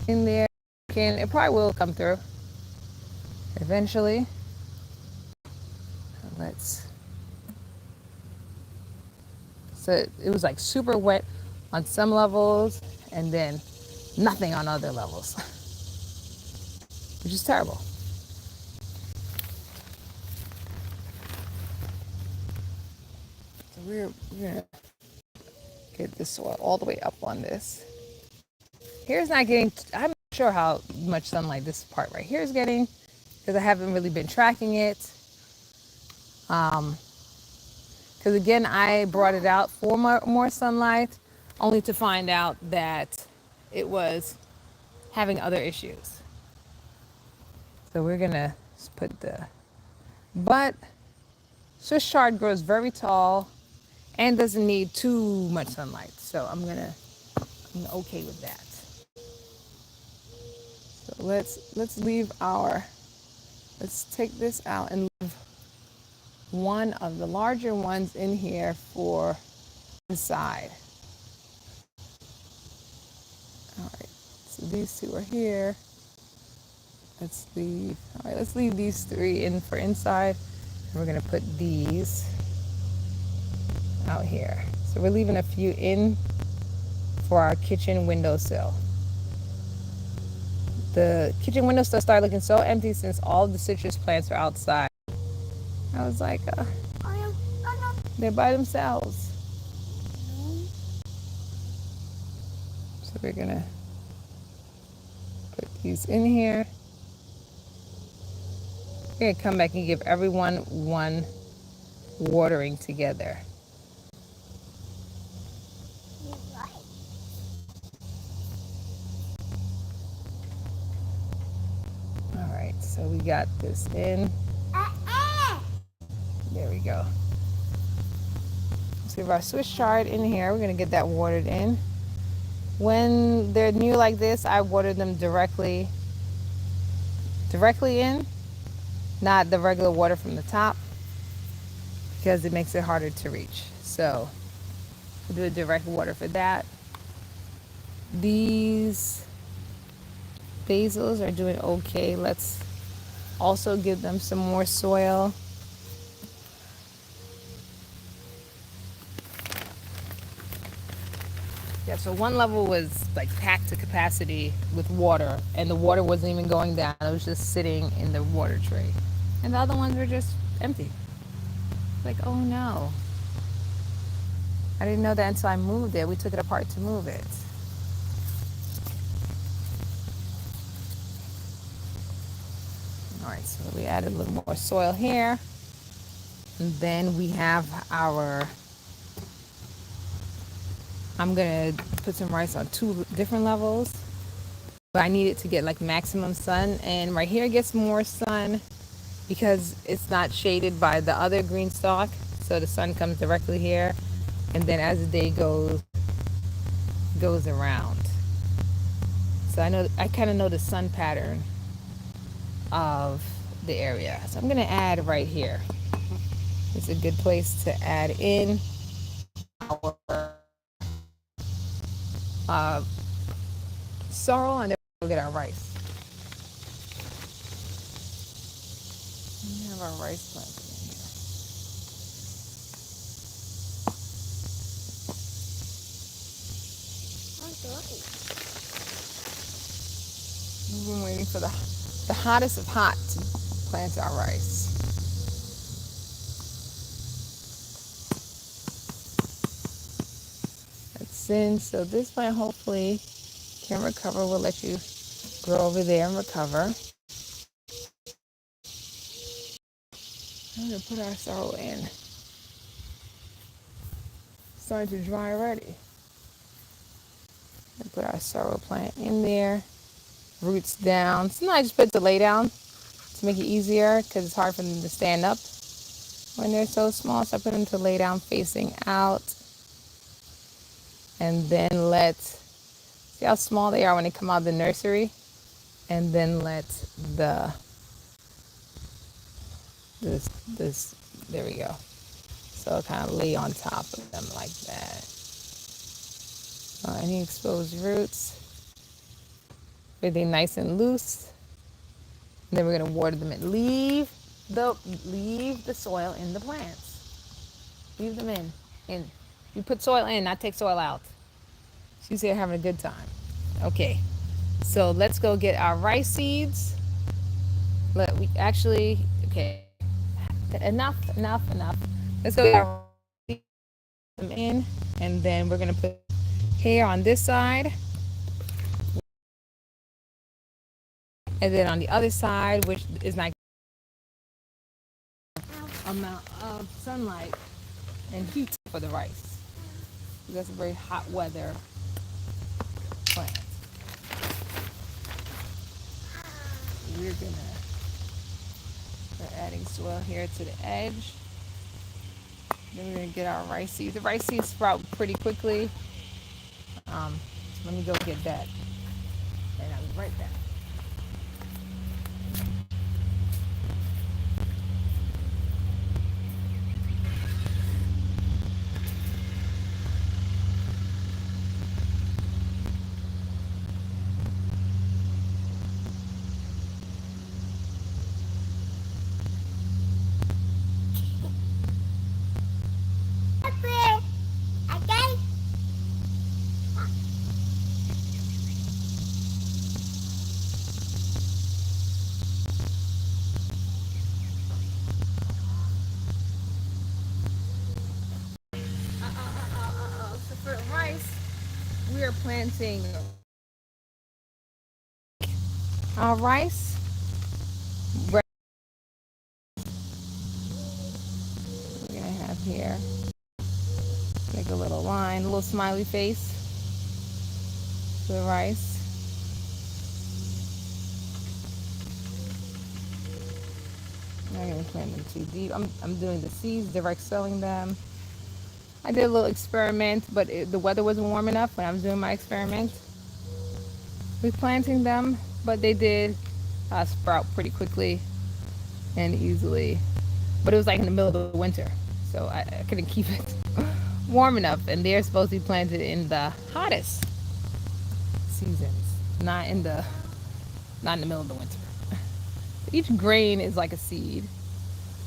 in there. It probably will come through eventually. So it was like super wet on some levels and then nothing on other levels, which is terrible. So we're gonna get the soil all the way up on this. Here's not getting, I'm not sure how much sunlight this part right here is getting because I haven't really been tracking it. Because again, I brought it out for more sunlight only to find out that it was having other issues. So we're gonna put but Swiss chard grows very tall and doesn't need too much sunlight. So I'm okay with that. So let's take this out and leave one of the larger ones in here for inside. All right, so these two are here. Let's leave these three in for inside. And we're gonna put these out here. So we're leaving a few in for our kitchen windowsill. The kitchen windowsill started looking so empty since all the citrus plants are outside. I was like, they're by themselves. So we're gonna put these in here. We're gonna come back and give everyone one watering together. All right, so we got this in. There we go. Let's give our Swiss chard in here. We're gonna get that watered in. When they're new like this, I water them directly in, not the regular water from the top, because it makes it harder to reach. So we'll do a direct water for that. These basils are doing okay. Let's also give them some more soil. Yeah, so one level was like packed to capacity with water, and the water wasn't even going down. It was just sitting in the water tray. And the other ones were just empty. Like, oh no. I didn't know that until I moved it. We took it apart to move it. All right, so we added a little more soil here. And then we have our I'm gonna put some rice on 2 different levels, but I need it to get like maximum sun. And right here gets more sun because it's not shaded by the other green stalk. So the sun comes directly here. And then as the day goes around. So I kind of know the sun pattern of the area. So I'm gonna add right here. It's a good place to add in our uh, sorrel, and then we'll get our rice. We have our rice planted in here. We've been waiting for the hottest of hot to plant our rice. That's in. So this plant hopefully can recover. We'll let you grow over there and recover. I'm gonna put our sorrel in. Starting to dry already. And put our sorrel plant in there. Roots down. Sometimes I just put the lay down to make it easier because it's hard for them to stand up when they're so small. So I put them to lay down facing out. And then see how small they are when they come out of the nursery. And then let there we go. So kind of lay on top of them like that. Any exposed roots. Everything nice and loose. And then we're gonna water them and leave the soil in the plants. Leave them in. You put soil in, not take soil out. She's here having a good time. Okay, so let's go get our rice seeds. Okay, enough. Let's go get our seeds in, and then we're gonna put hair on this side. And then on the other side, which is not amount of sunlight and heat for the rice. That's a very hot weather plant. We're adding soil here to the edge. Then we're gonna get our rice seeds. The rice seeds sprout pretty quickly. Let me go get that, and I'll be right back. So for rice, we are planting our rice. We're gonna have here, make a little line, a little smiley face for the rice. I'm not gonna plant them too deep. I'm doing the seeds, direct sowing them. I did a little experiment, but the weather wasn't warm enough when I was doing my experiment with planting them, but they did sprout pretty quickly and easily. But it was like in the middle of the winter, so I couldn't keep it warm enough. And they're supposed to be planted in the hottest seasons, not in the middle of the winter. Each grain is like a seed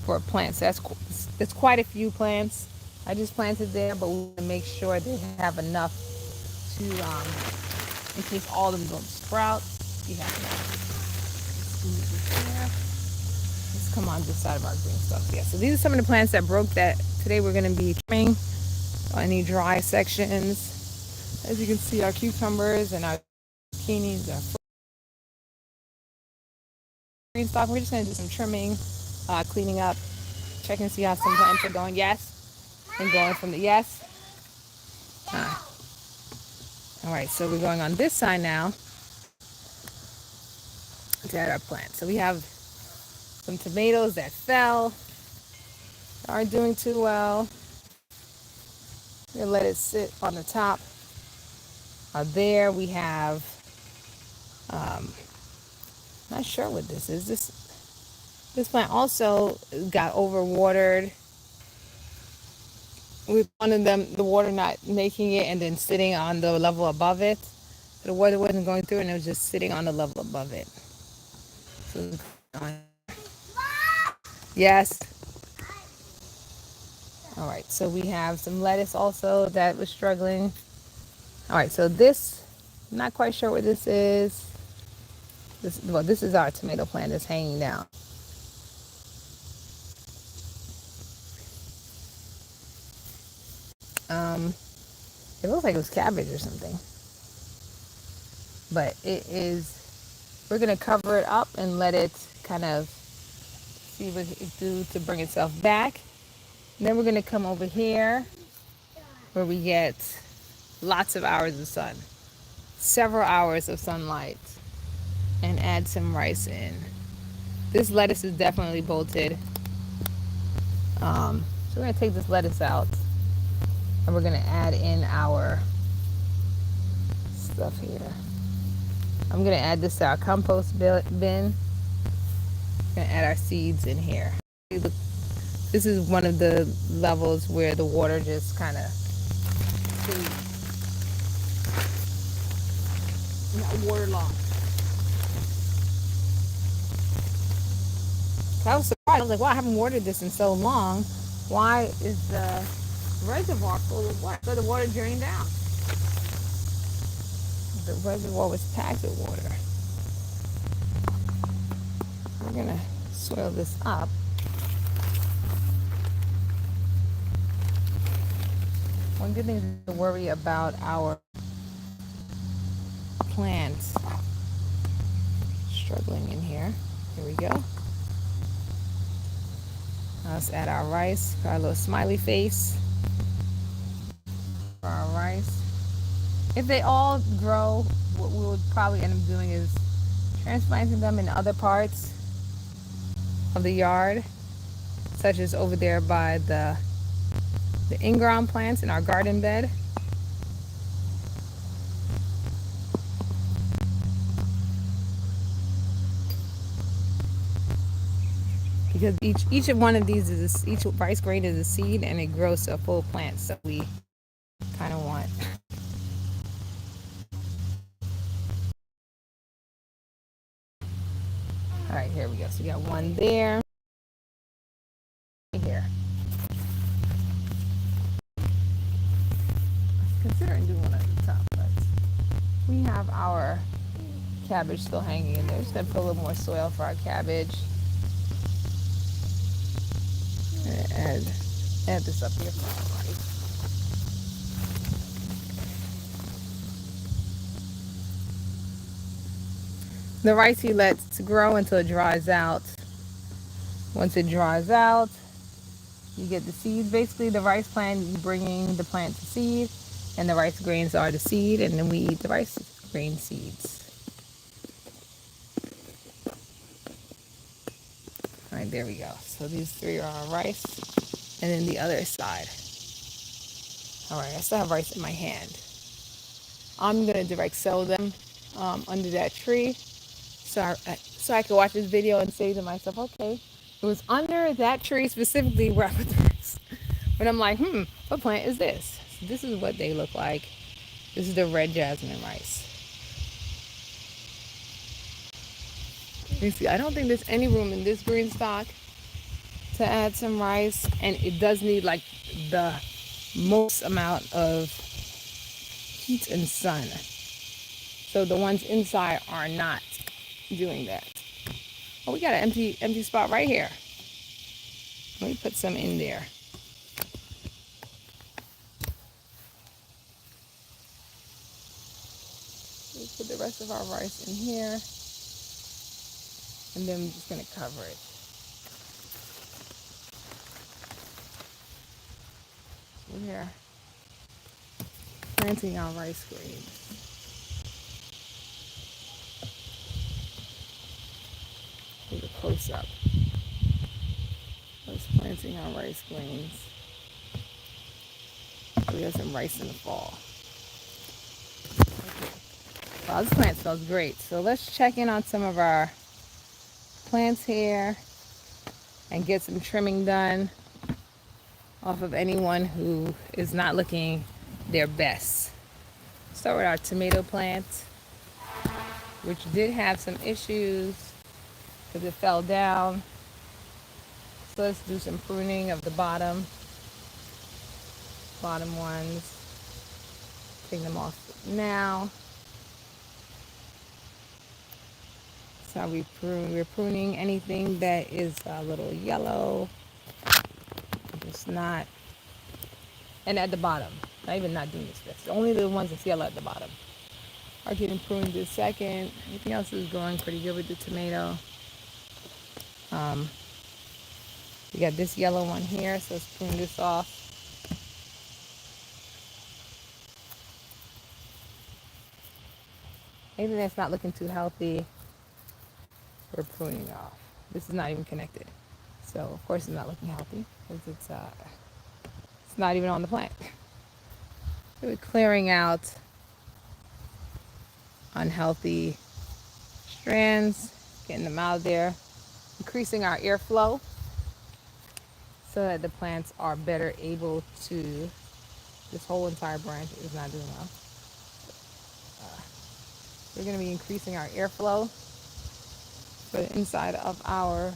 for a plant, so that's quite a few plants. I just planted there, but we want to make sure they have enough to, in case all of them don't sprout, you have enough. Let's come on this side of our green stuff. Yeah, so these are some of the plants that broke that today we're going to be trimming. Any dry sections. As you can see, our cucumbers and our zucchinis, our green stuff. We're just going to do some trimming, cleaning up, checking to see how some plants are going. Yes. And going from the yes. All right, so we're going on this side now to add our plant. So we have some tomatoes that fell, aren't doing too well. We're gonna let it sit on the top. There we have, not sure what this is. This plant also got overwatered. With one of them, the water not making it and then sitting on the level above it. The water wasn't going through and it was just sitting on the level above it. So, yes. All right, so we have some lettuce also that was struggling. All right, so this, I'm not quite sure what this is. This is our tomato plant that's hanging down. It looks like it was cabbage or something. But it is, we're gonna cover it up and let it kind of see what it do to bring itself back. And then we're gonna come over here where we get lots of hours of sun, several hours of sunlight, and add some rice in. This lettuce is definitely bolted. So we're gonna take this lettuce out and we're gonna add in our stuff here. I'm gonna add this to our compost bin. We're gonna add our seeds in here. This is one of the levels where the water just kind of stays waterlogged. I was surprised. I was like, wow, I haven't watered this in so long. Why is the reservoir full of water? So the water drained out. The reservoir was packed with water. We're gonna swirl this up. One good thing is to worry about our plants struggling in here. Here we go. Let's add our rice. Got our little smiley face for our rice. If they all grow, what we would probably end up doing is transplanting them in other parts of the yard, such as over there by the in-ground plants in our garden bed. Because each of one of these is each rice grain is a seed and it grows to a full plant. So we kind of want. All right, here we go. So we got one there. Here. Considering doing one at the top, but we have our cabbage still hanging in there. Just gonna put a little more soil for our cabbage. And add this up here for our rice. The rice he lets grow until it dries out. Once it dries out, you get the seeds. Basically, the rice plant, you bringing the plant to seed, and the rice grains are the seed, and then we eat the rice grain seeds. All right, there we go. So these three are our rice, and then the other side. All right, I still have rice in my hand. I'm gonna direct sow them under that tree, so I can watch this video and say to myself, okay, it was under that tree specifically where I put the rice. But I'm like, what plant is this? So this is what they look like. This is the red jasmine rice. You see, I don't think there's any room in this green stock to add some rice, and it does need like the most amount of heat and sun. So the ones inside are not doing that. Oh, we got an empty spot right here. Let me put some in there. We'll put the rest of our rice in here. And then I'm just gonna cover it. Here. planting our rice grains. Take a close up. I was planting our rice grains. We have some rice in the fall. Okay. Wow, this plant smells great. So let's check in on some of our plants here and get some trimming done off of anyone who is not looking their best. Start with our tomato plant, which did have some issues because it fell down. So let's do some pruning of the bottom ones. Take them off now. So we prune. We're pruning anything that is a little yellow. It's not, and at the bottom, not even not doing this best. Only the ones that's yellow at the bottom are getting pruned this second. Everything else is going pretty good with the tomato. We got this yellow one here, so let's prune this off. Anything that's not looking too healthy, we're pruning off. This is not even connected, so of course it's not looking healthy because it's not even on the plant. So we're clearing out unhealthy strands, getting them out of there, increasing our airflow so that the plants are better able to, this whole entire branch is not doing well. We're going to be increasing our airflow for the inside of our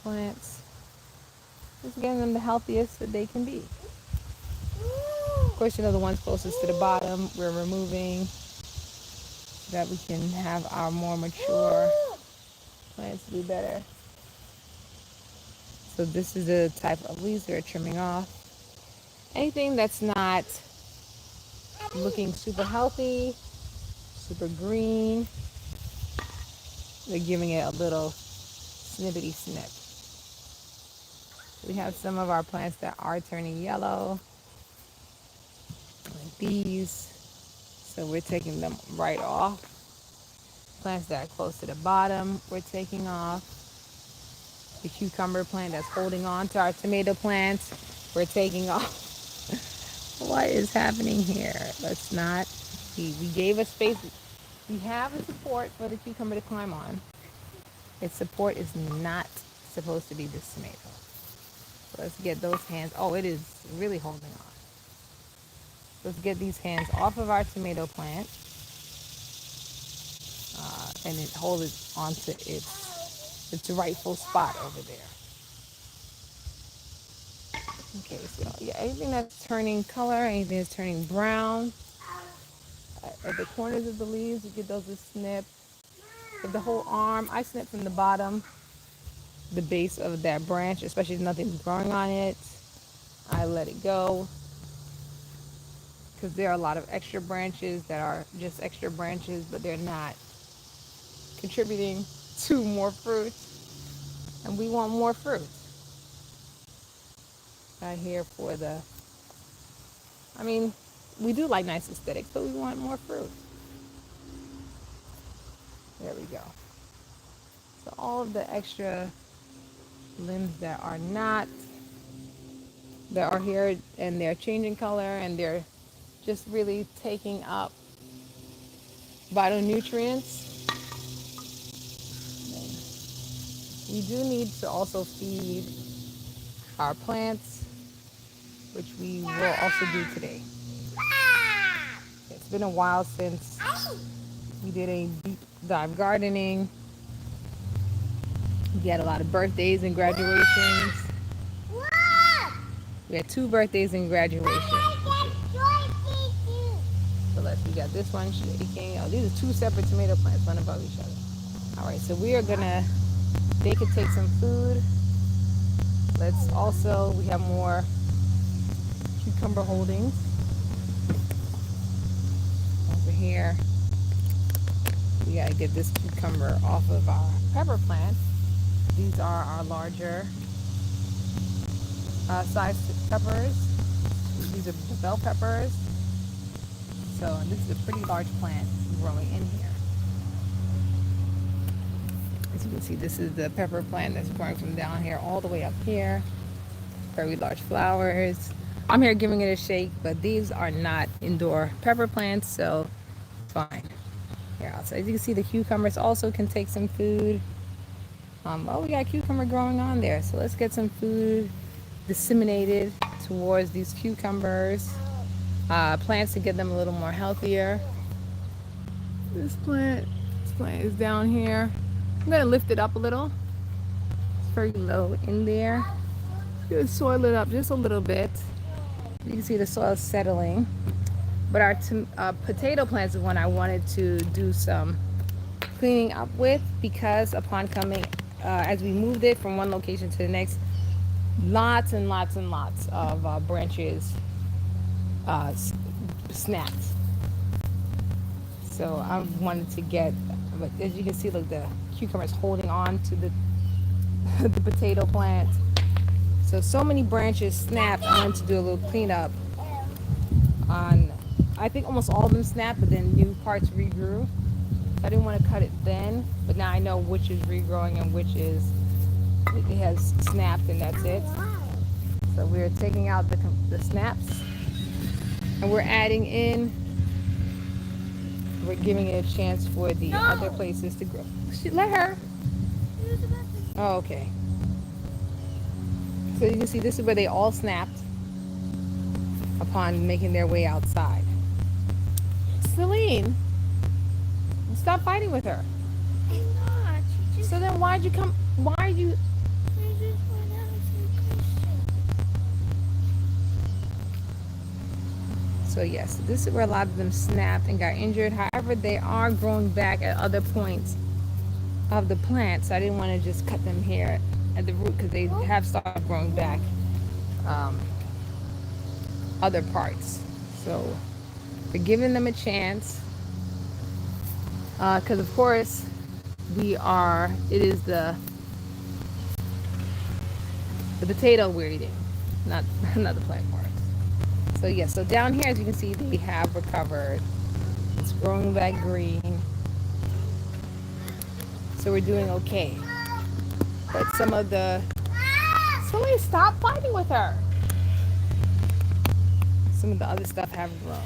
plants. Just getting them the healthiest that they can be. Of course, the ones closest to the bottom, we're removing so that we can have our more mature plants do better. So this is the type of leaves we're trimming off. Anything that's not looking super healthy, super green, we're giving it a little snippety snip. We have some of our plants that are turning yellow, like these. So we're taking them right off. Plants that are close to the bottom, we're taking off. The cucumber plant that's holding on to our tomato plants, we're taking off. What is happening here? Let's not. We gave a space. We have a support for the cucumber to climb on. Its support is not supposed to be this tomato. So let's get those hands. Oh, it is really holding on. Let's get these hands off of our tomato plant and it hold it onto its rightful spot over there. Okay, so yeah, anything that's turning color, anything that's turning brown, at the corners of the leaves, you get those a snip. If the whole arm, I snip from the bottom, the base of that branch, especially if nothing's growing on it, I let it go. Because there are a lot of extra branches that are just extra branches, but they're not contributing to more fruit. And we want more fruit. Not here for the, I mean, we do like nice aesthetics, but we want more fruit. There we go. So all of the extra limbs that are not, that are here and they're changing color and they're just really taking up phytonutrients. We do need to also feed our plants, which we will also do today. It's been a while since we did a deep dive gardening. We had a lot of birthdays and graduations. We had 2 birthdays and graduations. So we got this one shaking. Oh, these are 2 separate tomato plants, one above each other. All right, so we are gonna, they could take some food. Let's also, we have more cucumber holdings over here. We gotta get this cucumber off of our pepper plant. These are our larger sized peppers. These are the bell peppers. So this is a pretty large plant growing in here. As you can see, this is the pepper plant that's growing from down here all the way up here. Very large flowers. I'm here giving it a shake, but these are not indoor pepper plants, so fine. Here, outside. As you can see, the cucumbers also can take some food. Oh, we got cucumber growing on there, so let's get some food disseminated towards these cucumbers. Plants to get them a little more healthier. This plant is down here. I'm gonna lift it up a little. It's very low in there. Just soil it up just a little bit. You can see the soil settling. But our potato plants is one I wanted to do some cleaning up with, because upon coming, as we moved it from one location to the next, lots and lots and lots of branches snapped. So I wanted to get, but as you can see, look, the cucumber is holding on to the the potato plant. So many branches snapped. I wanted to do a little cleanup on, I think almost all of them snapped, but then new parts regrew. I didn't want to cut it then, but now I know which is regrowing and which is, it has snapped and that's it. So we're taking out the snaps, and we're adding in, we're giving it a chance for the other places to grow. Let her. Oh, okay. So you can see this is where they all snapped upon making their way outside. Celine, stop fighting with her. I'm not. She just, So then why'd you come? Why'd you? I just went out to the question. So yes, this is where a lot of them snapped and got injured. However, they are growing back at other points of the plant. So I didn't want to just cut them here at the root, because they have started growing back other parts. So we're giving them a chance, because of course it is the potato we're eating, not the plant parts. So yeah, so down here, as you can see, they have recovered. It's growing back green. So we're doing okay. But some of the, Celine, stop fighting with her. Some of the other stuff have grown.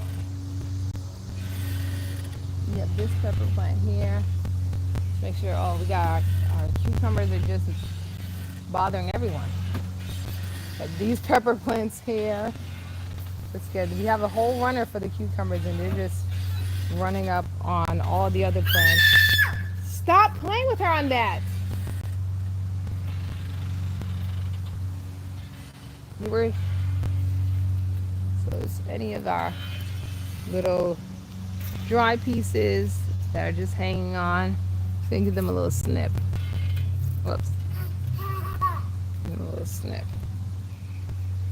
We have this pepper plant here. Make sure, oh, we got our cucumbers are just bothering everyone. But these pepper plants here, it's good. We have a whole runner for the cucumbers, and they're just running up on all the other plants. Stop playing with her on that. So it's any of our little dry pieces that are just hanging on. So give them a little snip. Whoops. Give them a little snip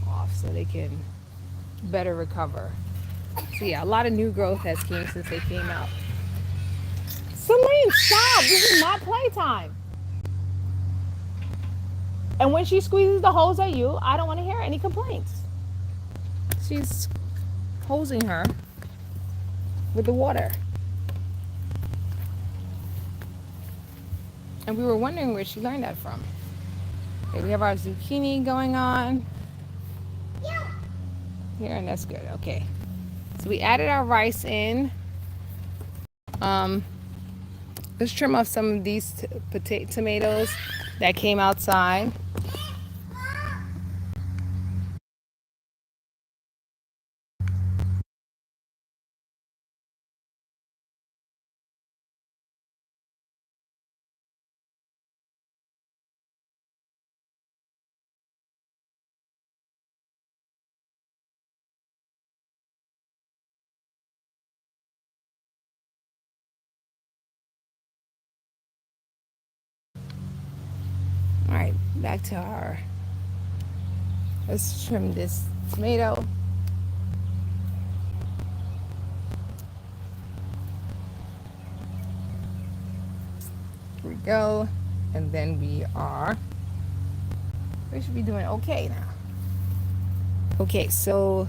off so they can better recover. So yeah, a lot of new growth has came since they came out. Celine, stop! This is not playtime. And when she squeezes the hose at you, I don't want to hear any complaints. She's hosing her with the water. And we were wondering where she learned that from. Okay, we have our zucchini going on here, and that's good. Okay, so we added our rice in. Let's trim off some of these tomatoes that came outside. All right, back to our, let's trim this tomato. Here we go. And then we should be doing okay now. Okay, so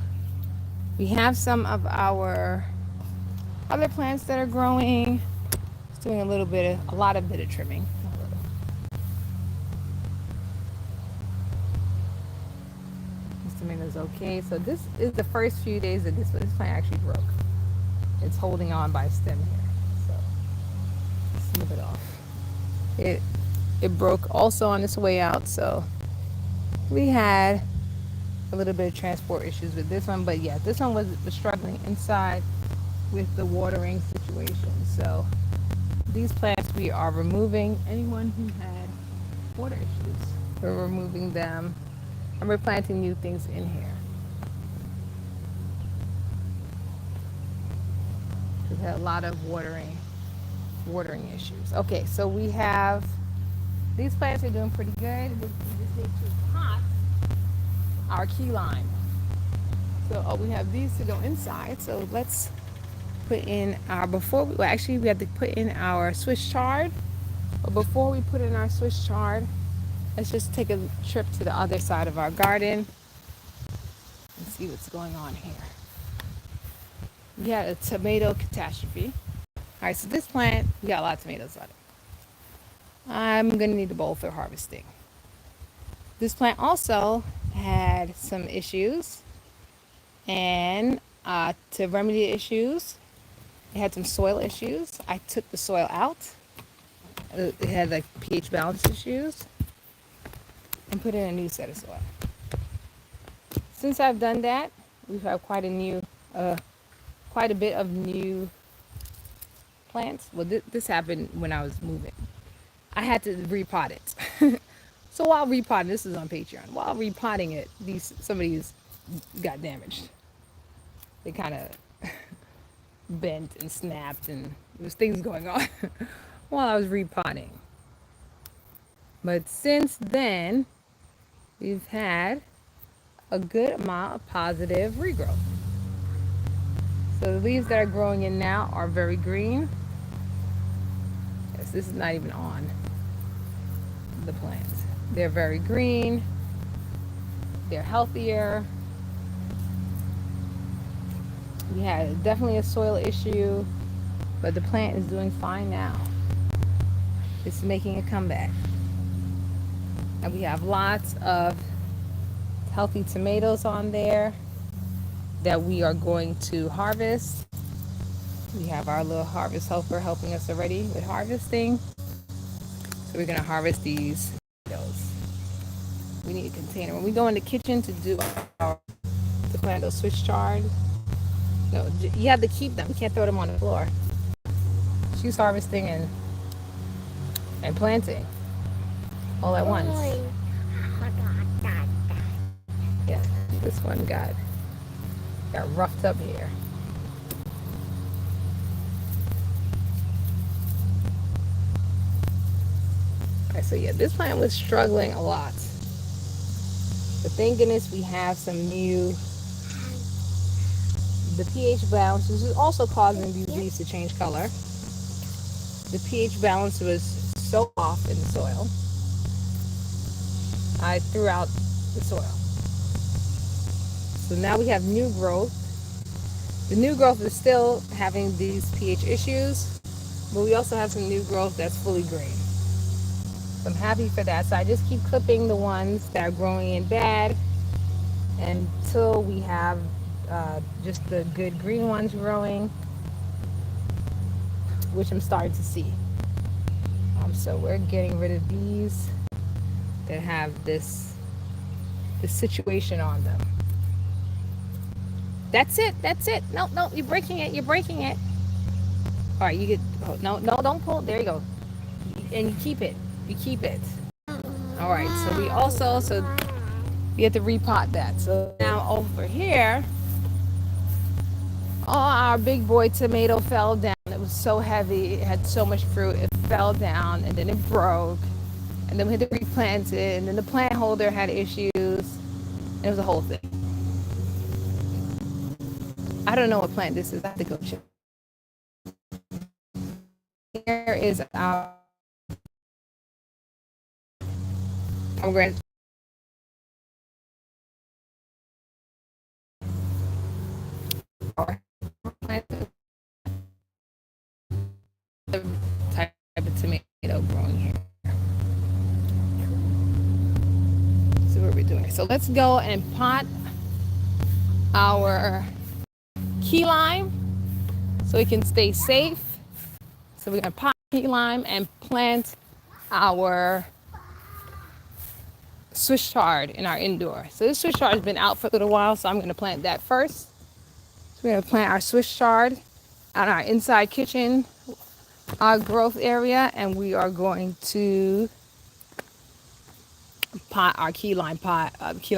we have some of our other plants that are growing. Just doing a lot of trimming. This tomato's okay. So this is the first few days that this plant actually broke. It's holding on by a stem here. So snip it off. It broke also on its way out. So we had a little bit of transport issues with this one, but yeah, this one was struggling inside with the watering situation. So these plants we are removing. Anyone who had water issues, we're removing them and we're planting new things in here. We've had a lot of watering issues. Okay, so we have these plants are doing pretty good. We just need to pot our key lime. So we have these to go inside. So let's put in our we have to put in our Swiss chard. But before we put in our Swiss chard, let's just take a trip to the other side of our garden and see what's going on here. We had a tomato catastrophe. All right, so this plant, we got a lot of tomatoes on it. I'm gonna need a bowl for harvesting. This plant also had some issues, and to remedy the issues, it had some soil issues. I took the soil out. It had like pH balance issues, and put in a new set of soil. Since I've done that, we've had quite a bit of new plants. Well, this happened when I was moving. I had to repot it. So while repotting, this is on Patreon. While repotting it, some of these got damaged. They kind of bent and snapped, and there was things going on while I was repotting. But since then, we've had a good amount of positive regrowth. So the leaves that are growing in now are very green. Yes, this is not even on the plant. They're very green. They're healthier. We had definitely a soil issue, but the plant is doing fine now. It's making a comeback. And we have lots of healthy tomatoes on there that we are going to harvest. We have our little harvest helper helping us already with harvesting. So we're gonna harvest these tomatoes. We need a container. When we go in the kitchen to plant those Swiss chard, no, you have to keep them. You can't throw them on the floor. She's harvesting and planting all at once. Yeah, this one got roughed up here. Alright, so yeah, this plant was struggling a lot. But thank goodness we have some new. The pH balance is also causing these leaves to change color. The pH balance was so off in the soil. I threw out the soil. So now we have new growth. The new growth is still having these pH issues, but we also have some new growth that's fully green. So I'm happy for that. So I just keep clipping the ones that are growing in bad until we have just the good green ones growing, which I'm starting to see. So we're getting rid of these that have this situation on them. That's it. No, you're breaking it. All right, you get, no, don't pull. There you go. And you keep it. All right, so we have to repot that. So now over here, our big boy tomato fell down. It was so heavy. It had so much fruit. It fell down, and then it broke. And then we had to replant it. And then the plant holder had issues. And it was a whole thing. I don't know what plant this is. I have to go check. Here is our pomegranate. so let's go and pot our key lime so it can stay safe. So we're gonna pot key lime and plant our Swiss chard in our indoor. So this Swiss chard has been out for a little while, so I'm gonna plant that first. So we're gonna plant our Swiss chard on our inside kitchen, our growth area, and we are going to pot our key lime our key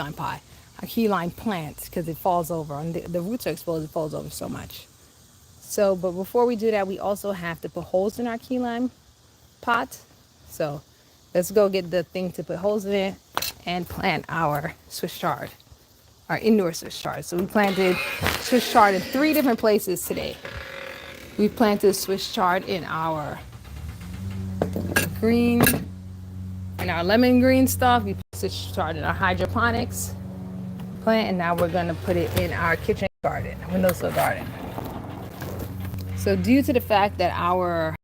lime plant, because it falls over and the roots are exposed, it falls over so much. So, but before we do that, we also have to put holes in our key lime pot. So let's go get the thing to put holes in it and plant our Swiss chard, our indoor Swiss chard. So we planted Swiss chard in 3 different places today. We planted Swiss chard in our green, in our lemon green stuff. We planted Swiss chard in our hydroponics plant, and now we're gonna put it in our kitchen garden, windowsill garden. So due to the fact that our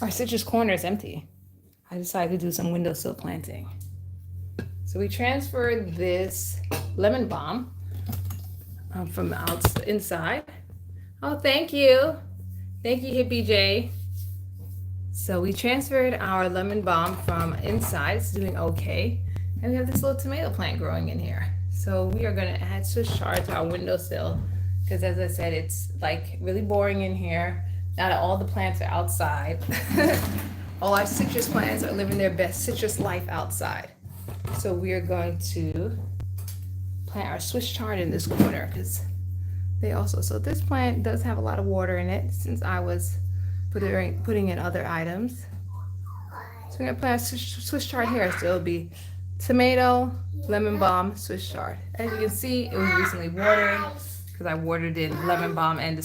citrus corner is empty, I decided to do some windowsill planting. So we transferred this lemon balm from the inside. Oh, thank you. Thank you, Hippie J. So we transferred our lemon balm from inside. It's doing okay. And we have this little tomato plant growing in here. So we are going to add Swiss chard to our windowsill, because as I said, it's like really boring in here. Now that all the plants are outside, all our citrus plants are living their best citrus life outside. So we are going to plant our Swiss chard in this corner, because so this plant does have a lot of water in it since I was putting in other items. So we're gonna plant Swiss chard here. So it'll be tomato, lemon balm, Swiss chard. As you can see, it was recently watered, because I watered in lemon balm and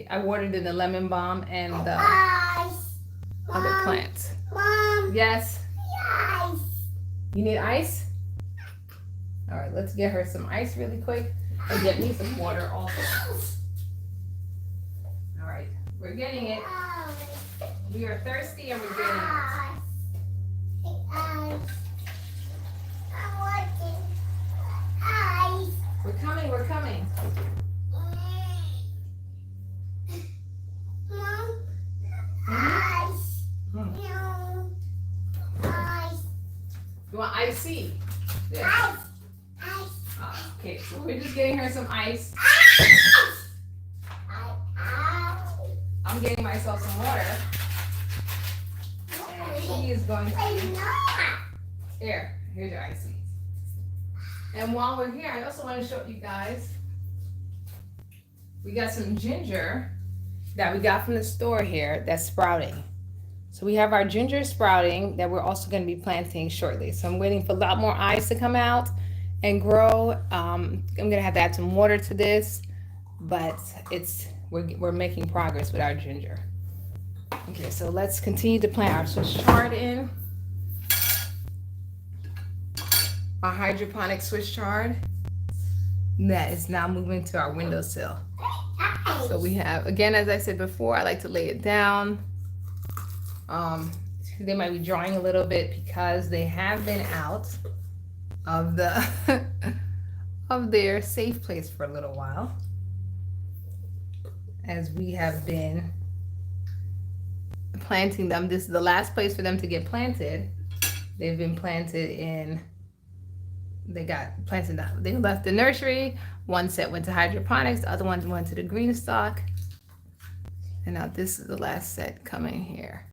I watered in the lemon balm and the other plants. Mom. Yes. Ice. You need ice? All right, let's get her some ice really quick, and get me some water also. All right, we're getting it. We are thirsty and we're getting it. Ice. I want it. Ice. We're coming. Mom. Mhm. Ice. Mm. No. Ice. You want icy? Yes. Ice. Ice. Okay, so we're just getting her some ice. I'm getting myself some water. And she is going to... Here's your icy. And while we're here, I also want to show you guys, we got some ginger that we got from the store here that's sprouting. So we have our ginger sprouting that we're also going to be planting shortly. So I'm waiting for a lot more ice to come out and grow. I'm going to have to add some water to this, but we're making progress with our ginger. Okay, so let's continue to plant our Swiss chard in. Our hydroponic Swiss chard that is now moving to our windowsill. So we have, again, as I said before, I like to lay it down. They might be drying a little bit because they have been out of of their safe place for a little while, as we have been planting them. This is the last place for them to get planted. They've been planted in, they left the nursery. One set went to hydroponics, the other ones went to the green stock, and now this is the last set coming here.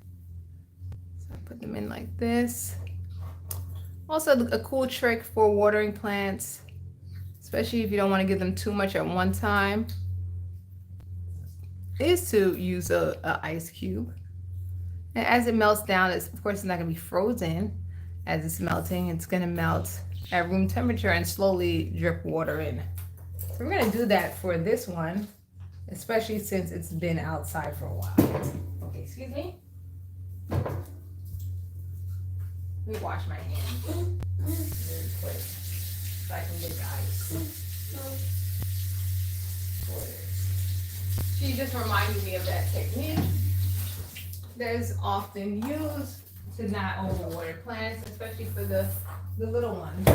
So I put them in like this. Also, a cool trick for watering plants, especially if you don't want to give them too much at one time, is to use a ice cube. And as it melts down, of course it's not going to be frozen. As it's melting, it's going to melt at room temperature and slowly drip water in. So we're going to do that for this one, especially since it's been outside for a while. Okay, excuse me. Let me wash my hands very quick so I can get the ice. She just reminded me of that technique that is often used to not overwater plants, especially for the little ones.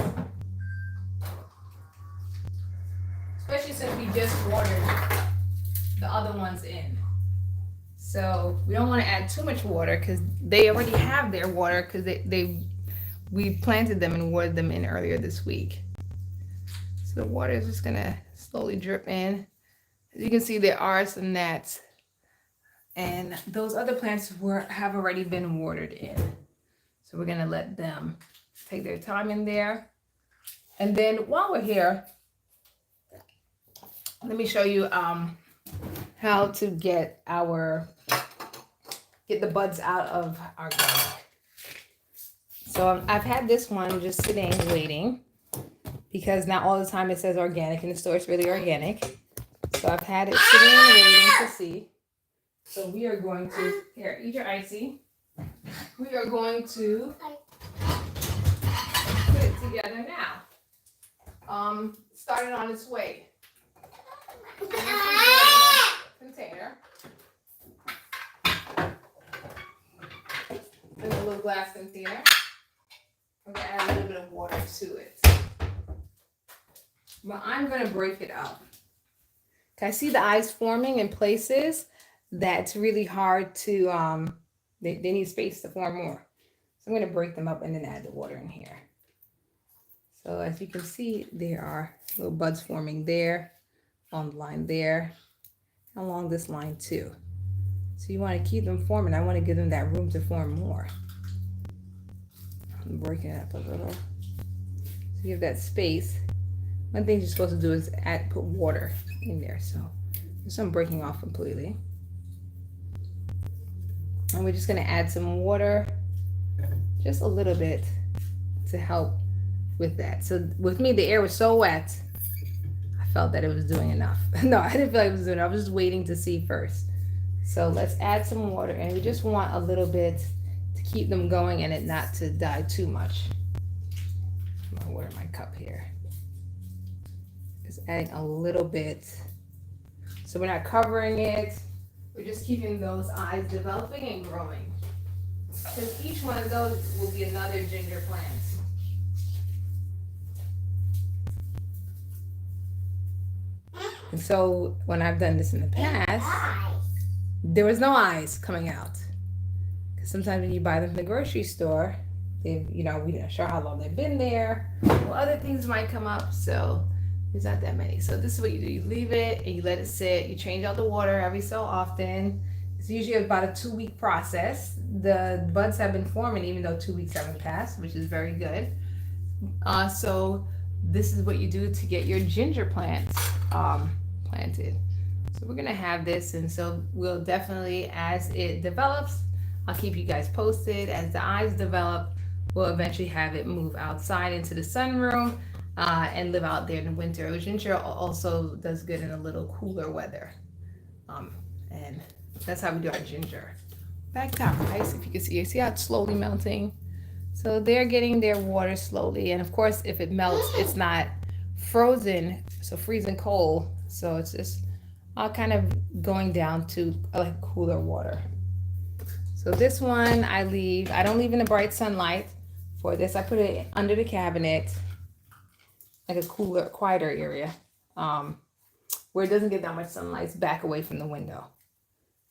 Especially since we just watered the other ones in. So we don't want to add too much water because they already have their water because we planted them and watered them in earlier this week. So the water is just gonna slowly drip in. As you can see, there are some gnats, and those other plants have already been watered in. So we're gonna let them take their time in there. And then while we're here, let me show you how to get the buds out of our garlic. So I've had this one just sitting waiting because not all the time it says organic in the store. It's really organic. So I've had it sitting and waiting to see. So we are going to, here, eat your icy. We are going to put it together now. Starting on its way. Container. In a little glass container. I'm gonna add a little bit of water to it. But I'm gonna break it up. I see the eyes forming in places that's really hard to, they need space to form more. So I'm gonna break them up and then add the water in here. So as you can see, there are little buds forming there, on the line there, along this line too. So you want to keep them forming. I want to give them that room to form more. I'm breaking it up a little. So you have that space. One thing you're supposed to do is put water in there. So just I'm breaking off completely. And we're just going to add some water, just a little bit, to help with that. So with me, the air was so wet, I felt that it was doing enough. No, I didn't feel like it was doing enough. I was just waiting to see first. So let's add some water, and we just want a little bit to keep them going and it not to die too much. I'm gonna water my cup here. Just adding a little bit. So we're not covering it. We're just keeping those eyes developing and growing. Because each one of those will be another ginger plant. And so when I've done this in the past, there was no eyes coming out. Because sometimes when you buy them from the grocery store, we don't sure how long they've been there. Well, other things might come up, so there's not that many. So this is what you do. You leave it and you let it sit. You change out the water every so often. It's usually about a 2-week process. The buds have been forming even though 2 weeks haven't passed, which is very good. So this is what you do to get your ginger plants planted. So we're gonna have this, and so we'll definitely, as it develops, I'll keep you guys posted. As the eyes develop, we'll eventually have it move outside into the sunroom and live out there in the winter. Ginger also does good in a little cooler weather, and that's how we do our ginger. Back to our ice, if you can see how it's slowly melting. So they're getting their water slowly, and of course, if it melts, it's not frozen, so freezing cold. So it's just all kind of going down to like cooler water. So this one I don't leave in the bright sunlight. For this, I put it under the cabinet, like a cooler, quieter area, where it doesn't get that much sunlight. It's back away from the window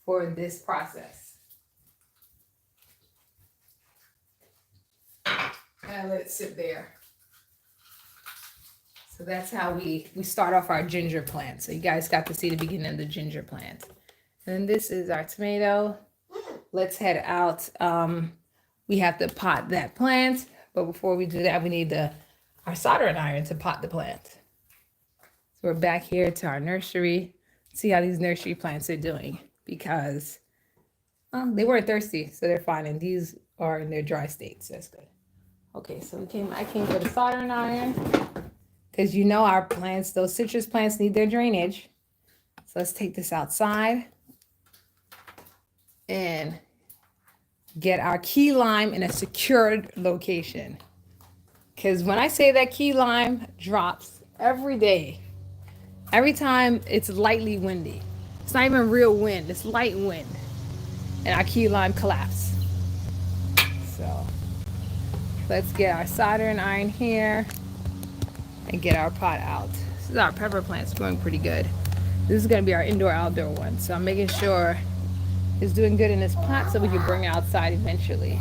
for this process. And I let it sit there. So that's how we start off our ginger plant. So you guys got to see the beginning of the ginger plant. And then this is our tomato. Let's head out. We have to pot that plant, but before we do that, we need our soldering iron to pot the plant. So we're back here to our nursery. See how these nursery plants are doing, because they weren't thirsty, so they're fine, and these are in their dry state, so that's good. Okay, so I came for the soldering iron, because our plants, those citrus plants, need their drainage. So let's take this outside and get our key lime in a secured location. Because when I say that key lime drops every day, every time it's lightly windy. It's not even real wind, it's light wind. and our key lime collapse. So let's get our soldering iron here and get our pot out. This is our pepper plant's growing pretty good. This is going to be our indoor outdoor one. So I'm making sure it's doing good in this pot so we can bring it outside eventually.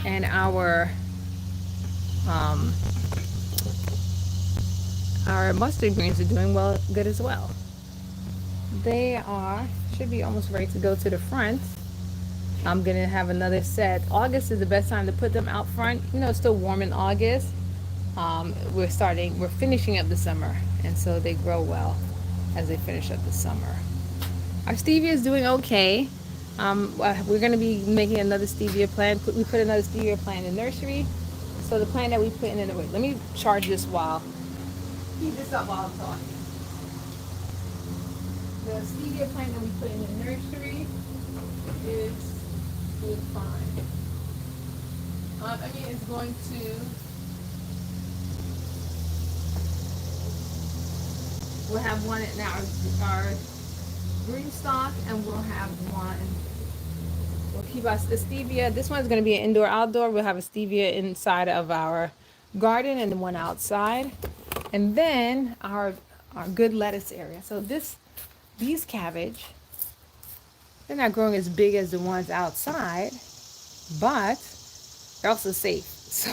And our mustard greens are doing good as well. They should be almost ready to go to the front. I'm gonna have another set. August is the best time to put them out front. You know, it's still warm in August. We're finishing up the summer, and so they grow well as they finish up the summer. Our stevia is doing okay. We're gonna be making another stevia plant. We put another stevia plant in the nursery. So the plant that we put in the wait, let me charge this keep this up while I'm talking. The stevia plant that we put in the nursery is doing fine. It's going to. We'll have one in our green stock, and we'll have one. We'll keep us the stevia. This one's going to be an indoor outdoor. We'll have a stevia inside of our garden and the one outside, and then our good lettuce area. So these cabbage, they're not growing as big as the ones outside, but they're also safe. So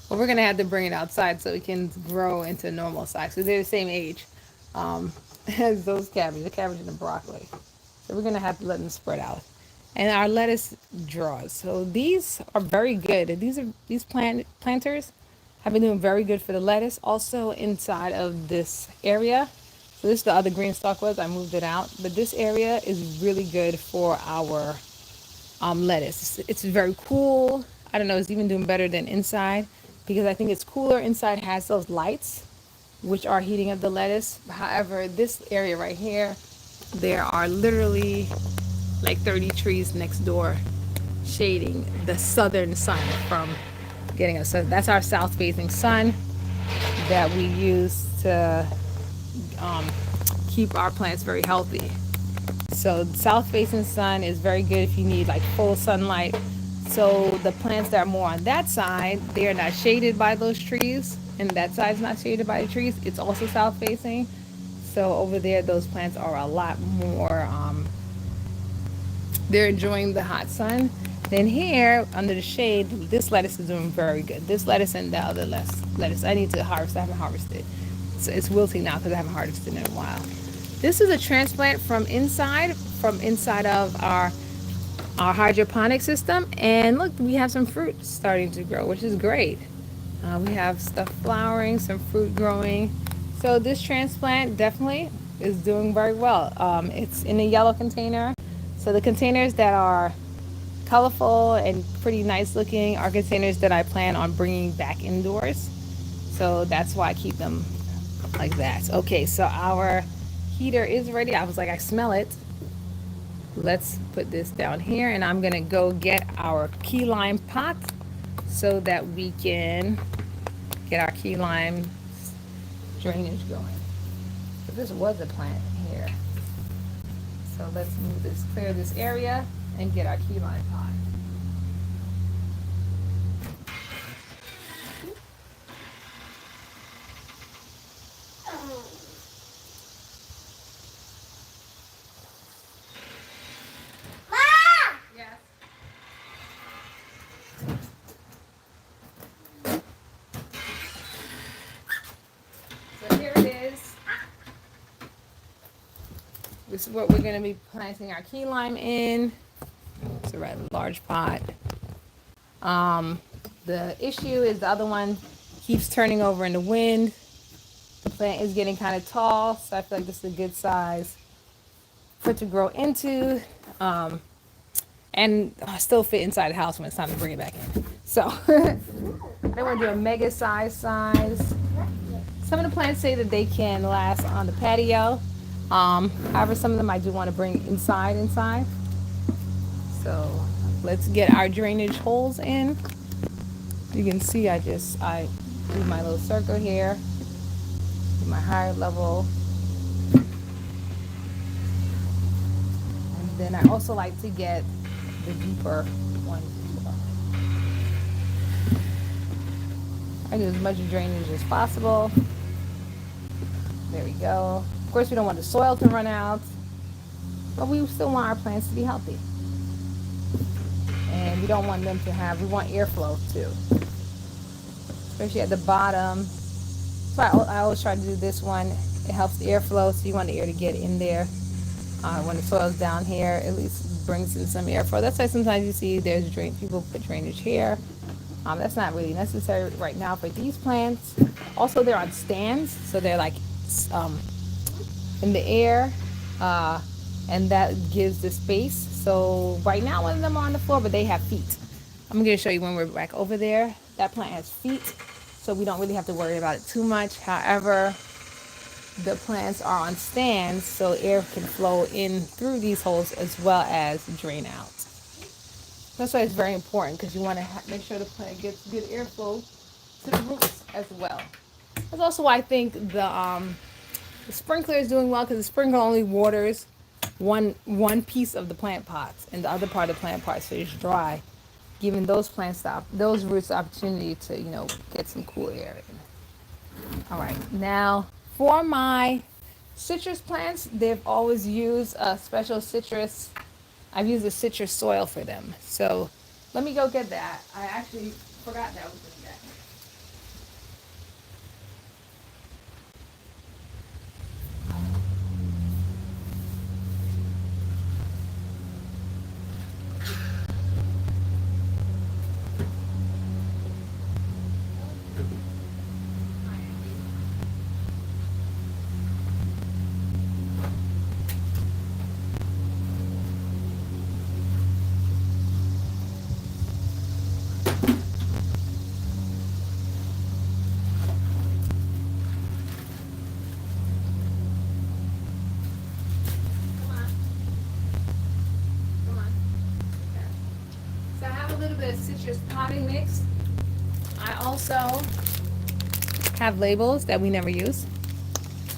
well, we're gonna have to bring it outside so it can grow into normal size. So they're the same age as those cabbage, the cabbage and the broccoli. So we're gonna have to let them spread out. And our lettuce draws. So these are very good. These planters have been doing very good for the lettuce. Also inside of this area. So this is the other green stalk was. I moved it out. But this area is really good for our lettuce. It's very cool. I don't know. It's even doing better than inside because I think it's cooler. Inside has those lights, which are heating up the lettuce. However, this area right here, there are literally like 30 trees next door shading the southern sun from getting us. So that's our south facing sun that we use to keep our plants very healthy. So south facing sun is very good if you need like full sunlight. So the plants that are more on that side, they are not shaded by those trees, and that side's not shaded by the trees. It's also south facing. So over there, those plants are a lot more they're enjoying the hot sun. Then here under the shade, this lettuce is doing very good. This lettuce and the other lettuce I need to harvest. I haven't harvested. So it's wilting now because I haven't harvested in a while. This is a transplant from inside of our hydroponic system, and look, we have some fruit starting to grow, which is great. We have stuff flowering, some fruit growing. So this transplant definitely is doing very well. It's in a yellow container. So the containers that are colorful and pretty nice looking are containers that I plan on bringing back indoors. So that's why I keep them like that. Okay, so our heater is ready. I was like, I smell it. Let's put this down here, and I'm gonna go get our key lime pot so that we can get our key lime drainage going. So this was a plant here. So let's clear this area and get our key lime pot. Yes. So here it is. This is what we're going to be planting our key lime in. It's a rather large pot. The issue is the other one keeps turning over in the wind. The plant is getting kind of tall, so I feel like this is a good size for it to grow into. And still fit inside the house when it's time to bring it back in. So they want to do a mega size. Some of the plants say that they can last on the patio. However, some of them I do want to bring inside. So let's get our drainage holes in. You can see I do my little circle here, my higher level. And then I also like to get the deeper ones as well. I do as much drainage as possible. There we go. Of course, we don't want the soil to run out, but we still want our plants to be healthy. And we don't want them to have, we want airflow too, especially at the bottom. So I always try to do this one. It helps the airflow, so you want the air to get in there. When the soil's down here, at least brings in some airflow. That's why sometimes you see there's people put drainage here. That's not really necessary right now for these plants. Also, they're on stands, so they're like in the air, and that gives the space. So right now, one of them are on the floor, but they have feet. I'm going to show you when we're back over there. That plant has feet, so we don't really have to worry about it too much. However, the plants are on stands, so air can flow in through these holes as well as drain out. That's why it's very important, because you want to make sure the plant gets good airflow to the roots as well. That's also why I think the sprinkler is doing well, because the sprinkler only waters one piece of the plant pots, and the other part of the plant pot stays dry, giving those those roots the opportunity to get some cool air in. All right, now for my citrus plants, they've always used a special citrus. I've used a citrus soil for them. So let me go get that. I actually forgot that I was doing that. So I have a little bit of citrus potting mix. I also have labels that we never use.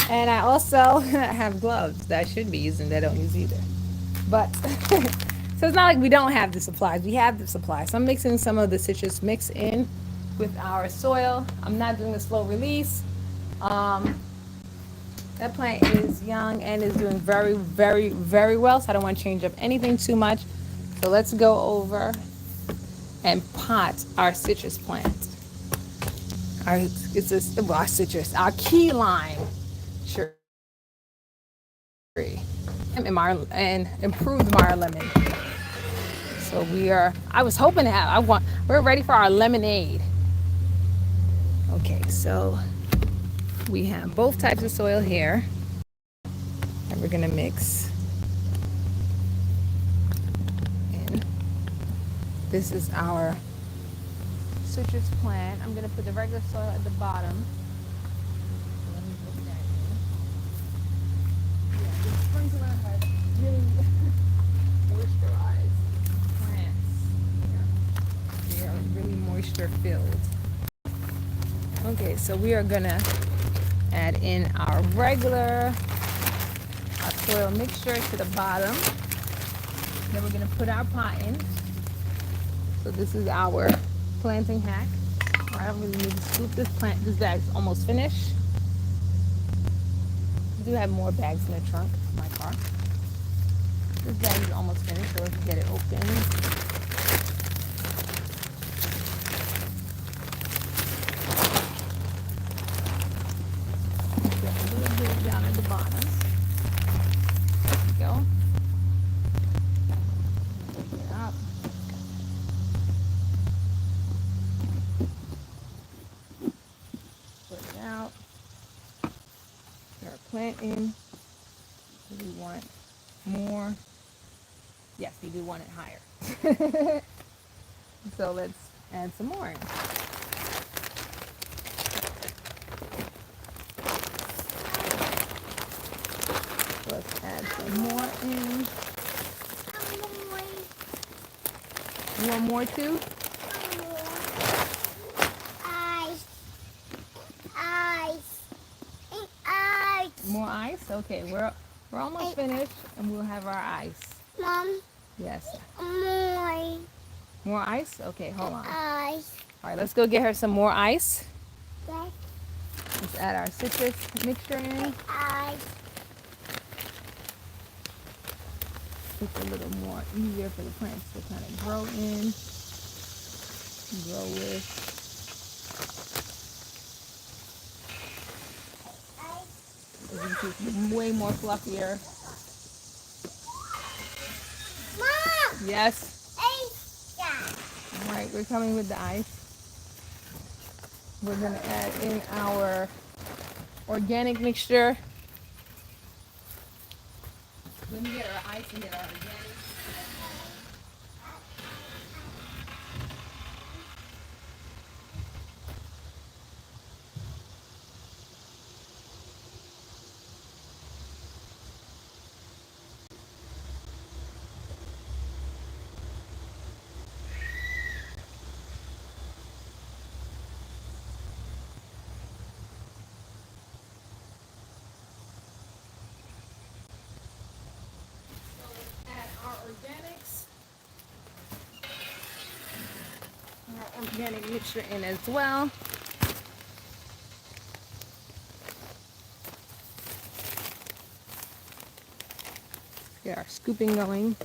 And I also have gloves that I should be using that I don't use either. But, so it's not like we don't have the supplies. We have the supplies. So I'm mixing some of the citrus mix in with our soil. I'm not doing a slow release. That plant is young and is doing very, very, very well. So I don't want to change up anything too much. So let's go over and pot our citrus plant. Our citrus, our key lime tree, and improved Meyer lemon. So I was hoping to have. We're ready for our lemonade. Okay, so we have both types of soil here, and we're gonna mix in. This is our citrus plant. I'm gonna put the regular soil at the bottom. Let me put that in. Yeah, the sprinkler has really moisturized plants. They are really moisture filled. Okay, so we are gonna add in our soil mixture to the bottom. Then we're gonna put our pot in. So this is our planting hack. I don't really need to scoop this plant. This bag's almost finished. I do have more bags in the trunk of my car. This bag is almost finished, so let's get it open. Get a little bit down at the bottom. There we go. Pick it up. Put it out. Put our plant in. Do we want more? Yes, we do want it higher. So let's add some more in. Let's add some more in. You want more too? Ice. More ice? Okay, we're almost finished, and we'll have our ice. Mom, Yes. more More ice? Okay, hold on. ice. All right, let's go get her some more ice. Yes, Let's add our citrus mixture in. ice. It's a little more easier for the plants to kind of grow in, grow with. As you can see, it's way more fluffier. Mom, Yes. ice. All right, we're coming with the ice. We're gonna add in our organic mixture. Let me get our ice and get our organic. Add our organics. Our organic mixture in as well. Get our scooping going.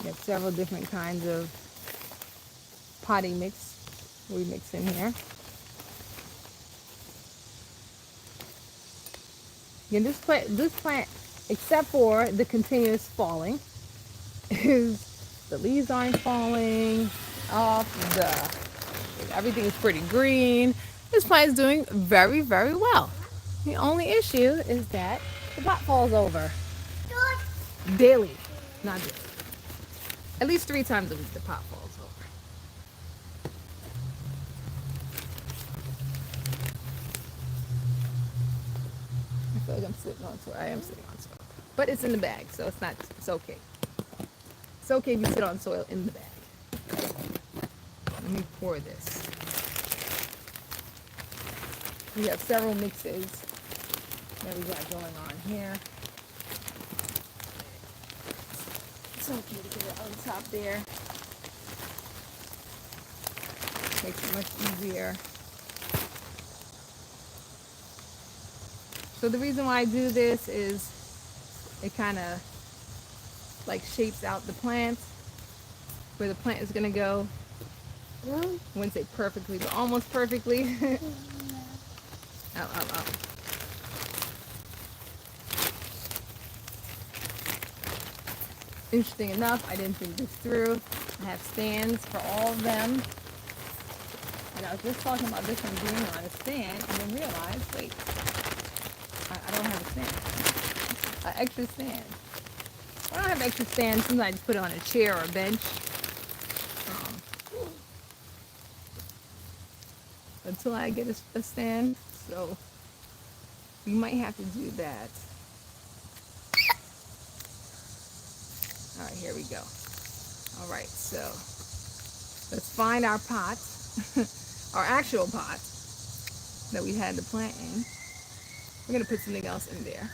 We have several different kinds of potting mix we mix in here. Again, this plant, except for the continuous falling, is the leaves aren't falling off. Everything is pretty green. This plant is doing very, very well. The only issue is that the pot falls over daily, not daily. At least 3 times a week the pot falls over. I feel like I'm sitting on soil. I am sitting on soil. But it's in the bag, so it's okay. It's okay if you sit on soil in the bag. Let me pour this. We have several mixes that we got going on here. It's okay to get it on top there. Makes it much easier. So the reason why I do this is it kind of like shapes out the plant, where the plant is going to go. I wouldn't say perfectly, but almost perfectly. Ow. Interesting enough, I didn't think this through. I have stands for all of them. And I was just talking about this one being on a stand, and then realized, wait, I don't have a stand. An extra stand. I don't have extra stands. Sometimes I just put it on a chair or a bench. Until I get a stand. So you might have to do that. All right, here we go. All right, so let's find our pot, our actual pot that we had the plant in. We're gonna put something else in there.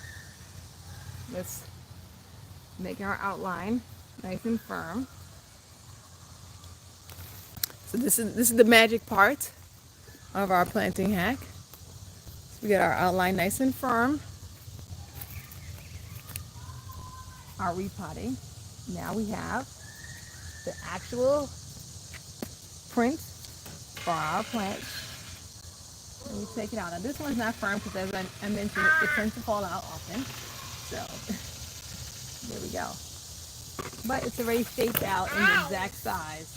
Let's make our outline nice and firm. So this is the magic part of our planting hack. So we get our outline nice and firm. Our repotting. Now we have the actual print for our plant. Let me take it out. Now this one's not firm because as I mentioned, it tends to fall out often. So there we go. But it's already shaped out in the exact size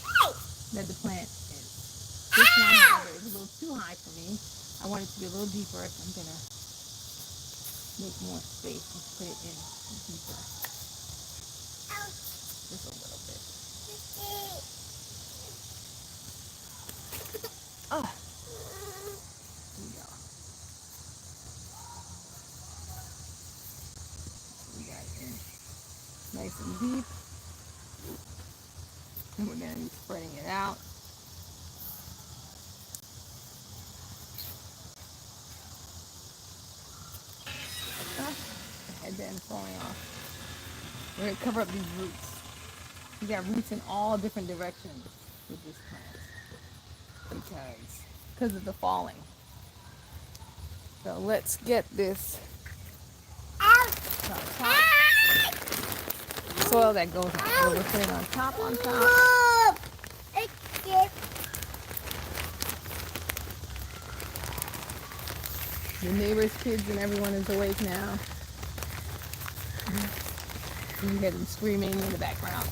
that the plant is. This one, however, is a little too high for me. I want it to be a little deeper if I'm gonna make more space and put it in deeper. Just a little bit. Oh, here we go. We got it in nice and deep. And we're going to be spreading it out. The headband falling off. We're gonna cover up these roots. You got roots in all different directions with this plant because of the falling. So let's get this top soil that goes on. We're putting on top on top. Mom. It's just The neighbors' kids and everyone is awake now. You hear them screaming in the background.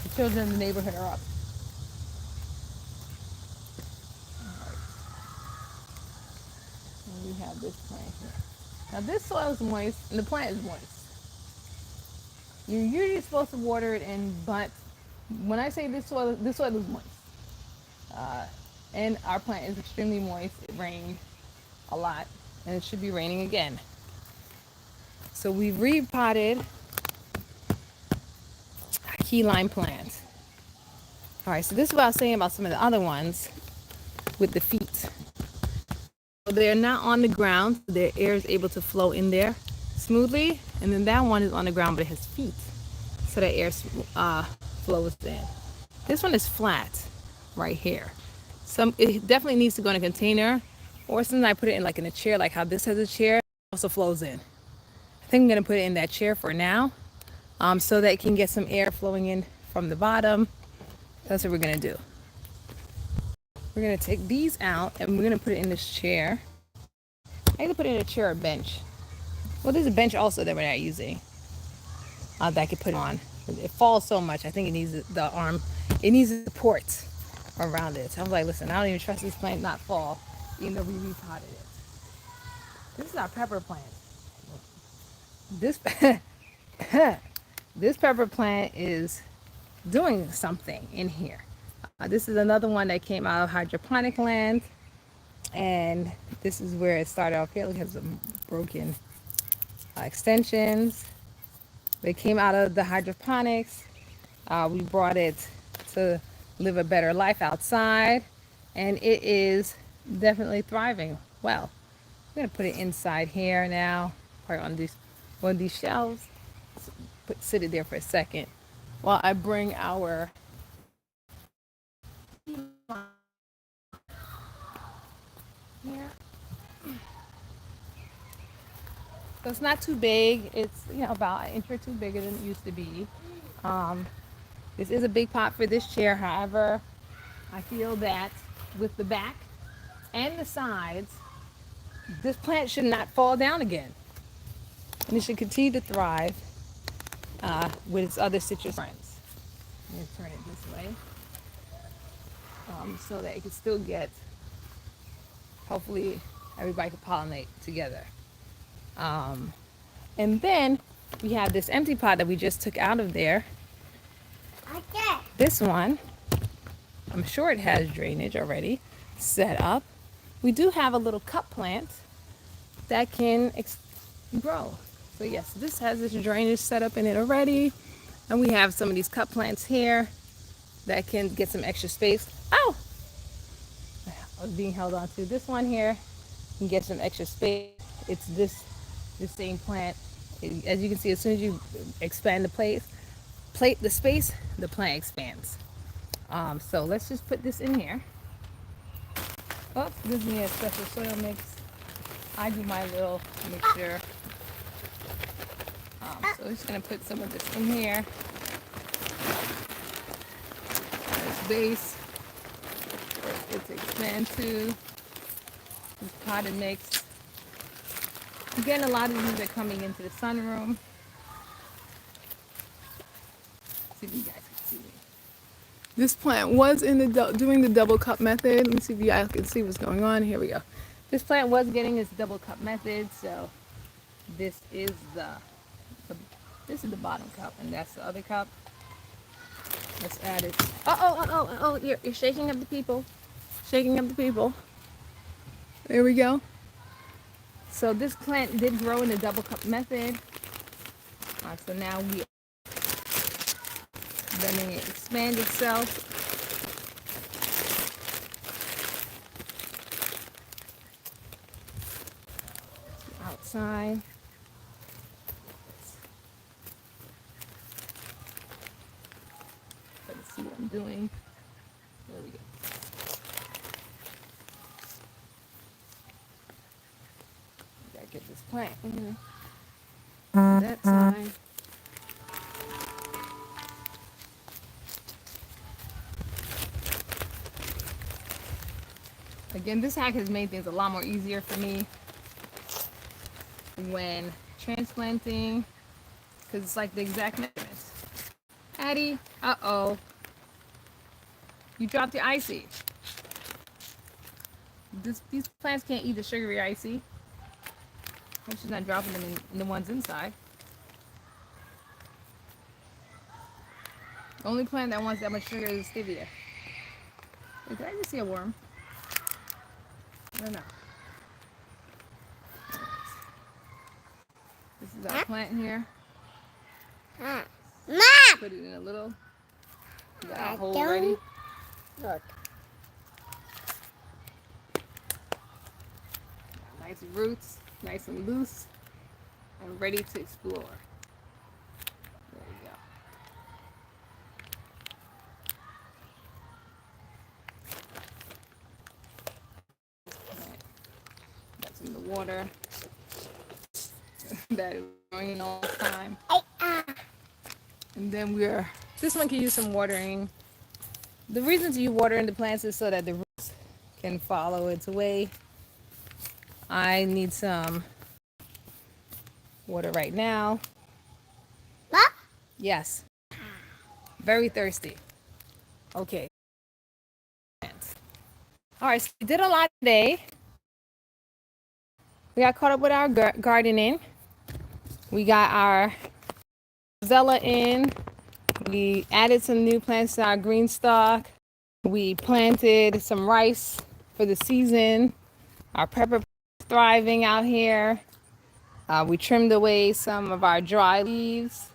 The children in the neighborhood are up. Alright. And we have this plant here. Now this soil is moist and the plant is moist. You're usually supposed to water it but when I say this soil is moist. And our plant is extremely moist. It rained a lot and it should be raining again. So we repotted our key lime plant. All right, so this is what I was saying about some of the other ones with the feet. So they're not on the ground, so their air is able to flow in there smoothly. And then that one is on the ground, but it has feet, so that air flows in. This one is flat right here. It definitely needs to go in a container, or sometimes I put it in like in a chair, like how this has a chair, it also flows in. I think I'm gonna put it in that chair for now, so that it can get some air flowing in from the bottom. That's what we're gonna do. We're gonna take these out and we're gonna put it in this chair. I either put it in a chair or bench. Well, there's a bench also that we're not using that I could put on. It falls so much. I think it needs the arm. It needs support around it. So I was like, listen, I don't even trust this plant not fall, even though we repotted it. This is our pepper plant. This this pepper plant is doing something in here. This is another one that came out of hydroponic land, and this is where it started off here. Look at some broken extensions. They came out of the hydroponics. We brought it to live a better life outside, and it is definitely thriving well. I'm gonna put it inside here now, probably on one of these shelves. Sit it there for a second while I bring our here. So it's not too big. It's about an inch or two bigger than it used to be. This is a big pot for this chair. However, I feel that with the back and the sides, this plant should not fall down again. And it should continue to thrive with its other citrus friends. I'm going to turn it this way so that it can still get, hopefully everybody can pollinate together. And then we have this empty pot that we just took out of there. okay. This one, I'm sure it has drainage already set up. We do have a little cup plant that can grow. So yes, this has this drainage set up in it already. And we have some of these cup plants here that can get some extra space. Oh! I was being held on to. This one here can get some extra space. It's this same plant. As you can see, as soon as you expand the space, the plant expands. So let's just put this in here. Oh, this is a special soil mix. I do my little mixture. So we're just gonna put some of this in here. This base for it to expand to. This potted mix. Again, a lot of these are coming into the sunroom. See if you guys can see me. This plant was doing the double cup method. Let me see if you guys can see what's going on. Here we go. This plant was getting its double cup method, so this is the bottom cup, and that's the other cup. Let's add it. Oh! You're shaking up the people. Shaking up the people. There we go. So this plant did grow in the double cup method. So now we are letting it expand itself. Outside. doing. There we go. Gotta get this plant in that side. Again, this hack has made things a lot more easier for me when transplanting, because it's like the exact measurements. Addie, uh-oh. You dropped your icy. These plants can't eat the sugary icy. Hope she's not dropping them in the ones inside. The only plant that wants that much sugar is stevia. Wait, did I just see a worm? I don't know. This is our plant here. Mom! Put it in a little. You got a hole ready. Look. Nice roots, nice and loose, and ready to explore. There we go. That's in the water. That is growing all the time. And then this one can use some watering. The reason you water in the plants is so that the roots can follow its way. I need some water right now. Mom? Yes. Very thirsty. Okay. All right, so we did a lot today. We got caught up with our gardening. We got our Zella in. We added some new plants to our green stock. We planted some rice for the season. Our pepper thriving out here. We trimmed away some of our dry leaves.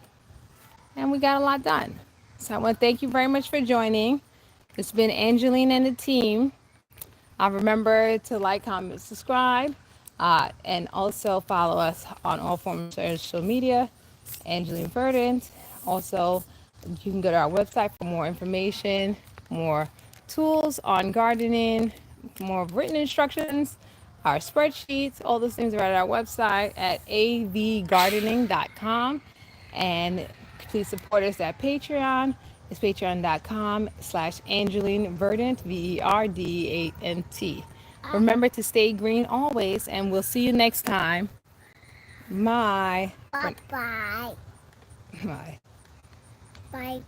And we got a lot done. So I want to thank you very much for joining. It's been Angeline and the team. Remember to like, comment, subscribe, and also follow us on all forms of social media, Angeline Verdant. Also, you can go to our website for more information, more tools on gardening, more written instructions, our spreadsheets, all those things are at our website at avgardening.com. And please support us at Patreon. It's patreon.com/Angeline Verdant, VERDANT. Remember to stay green always, and we'll see you next time. Bye. Bye-bye. Bye. Bye.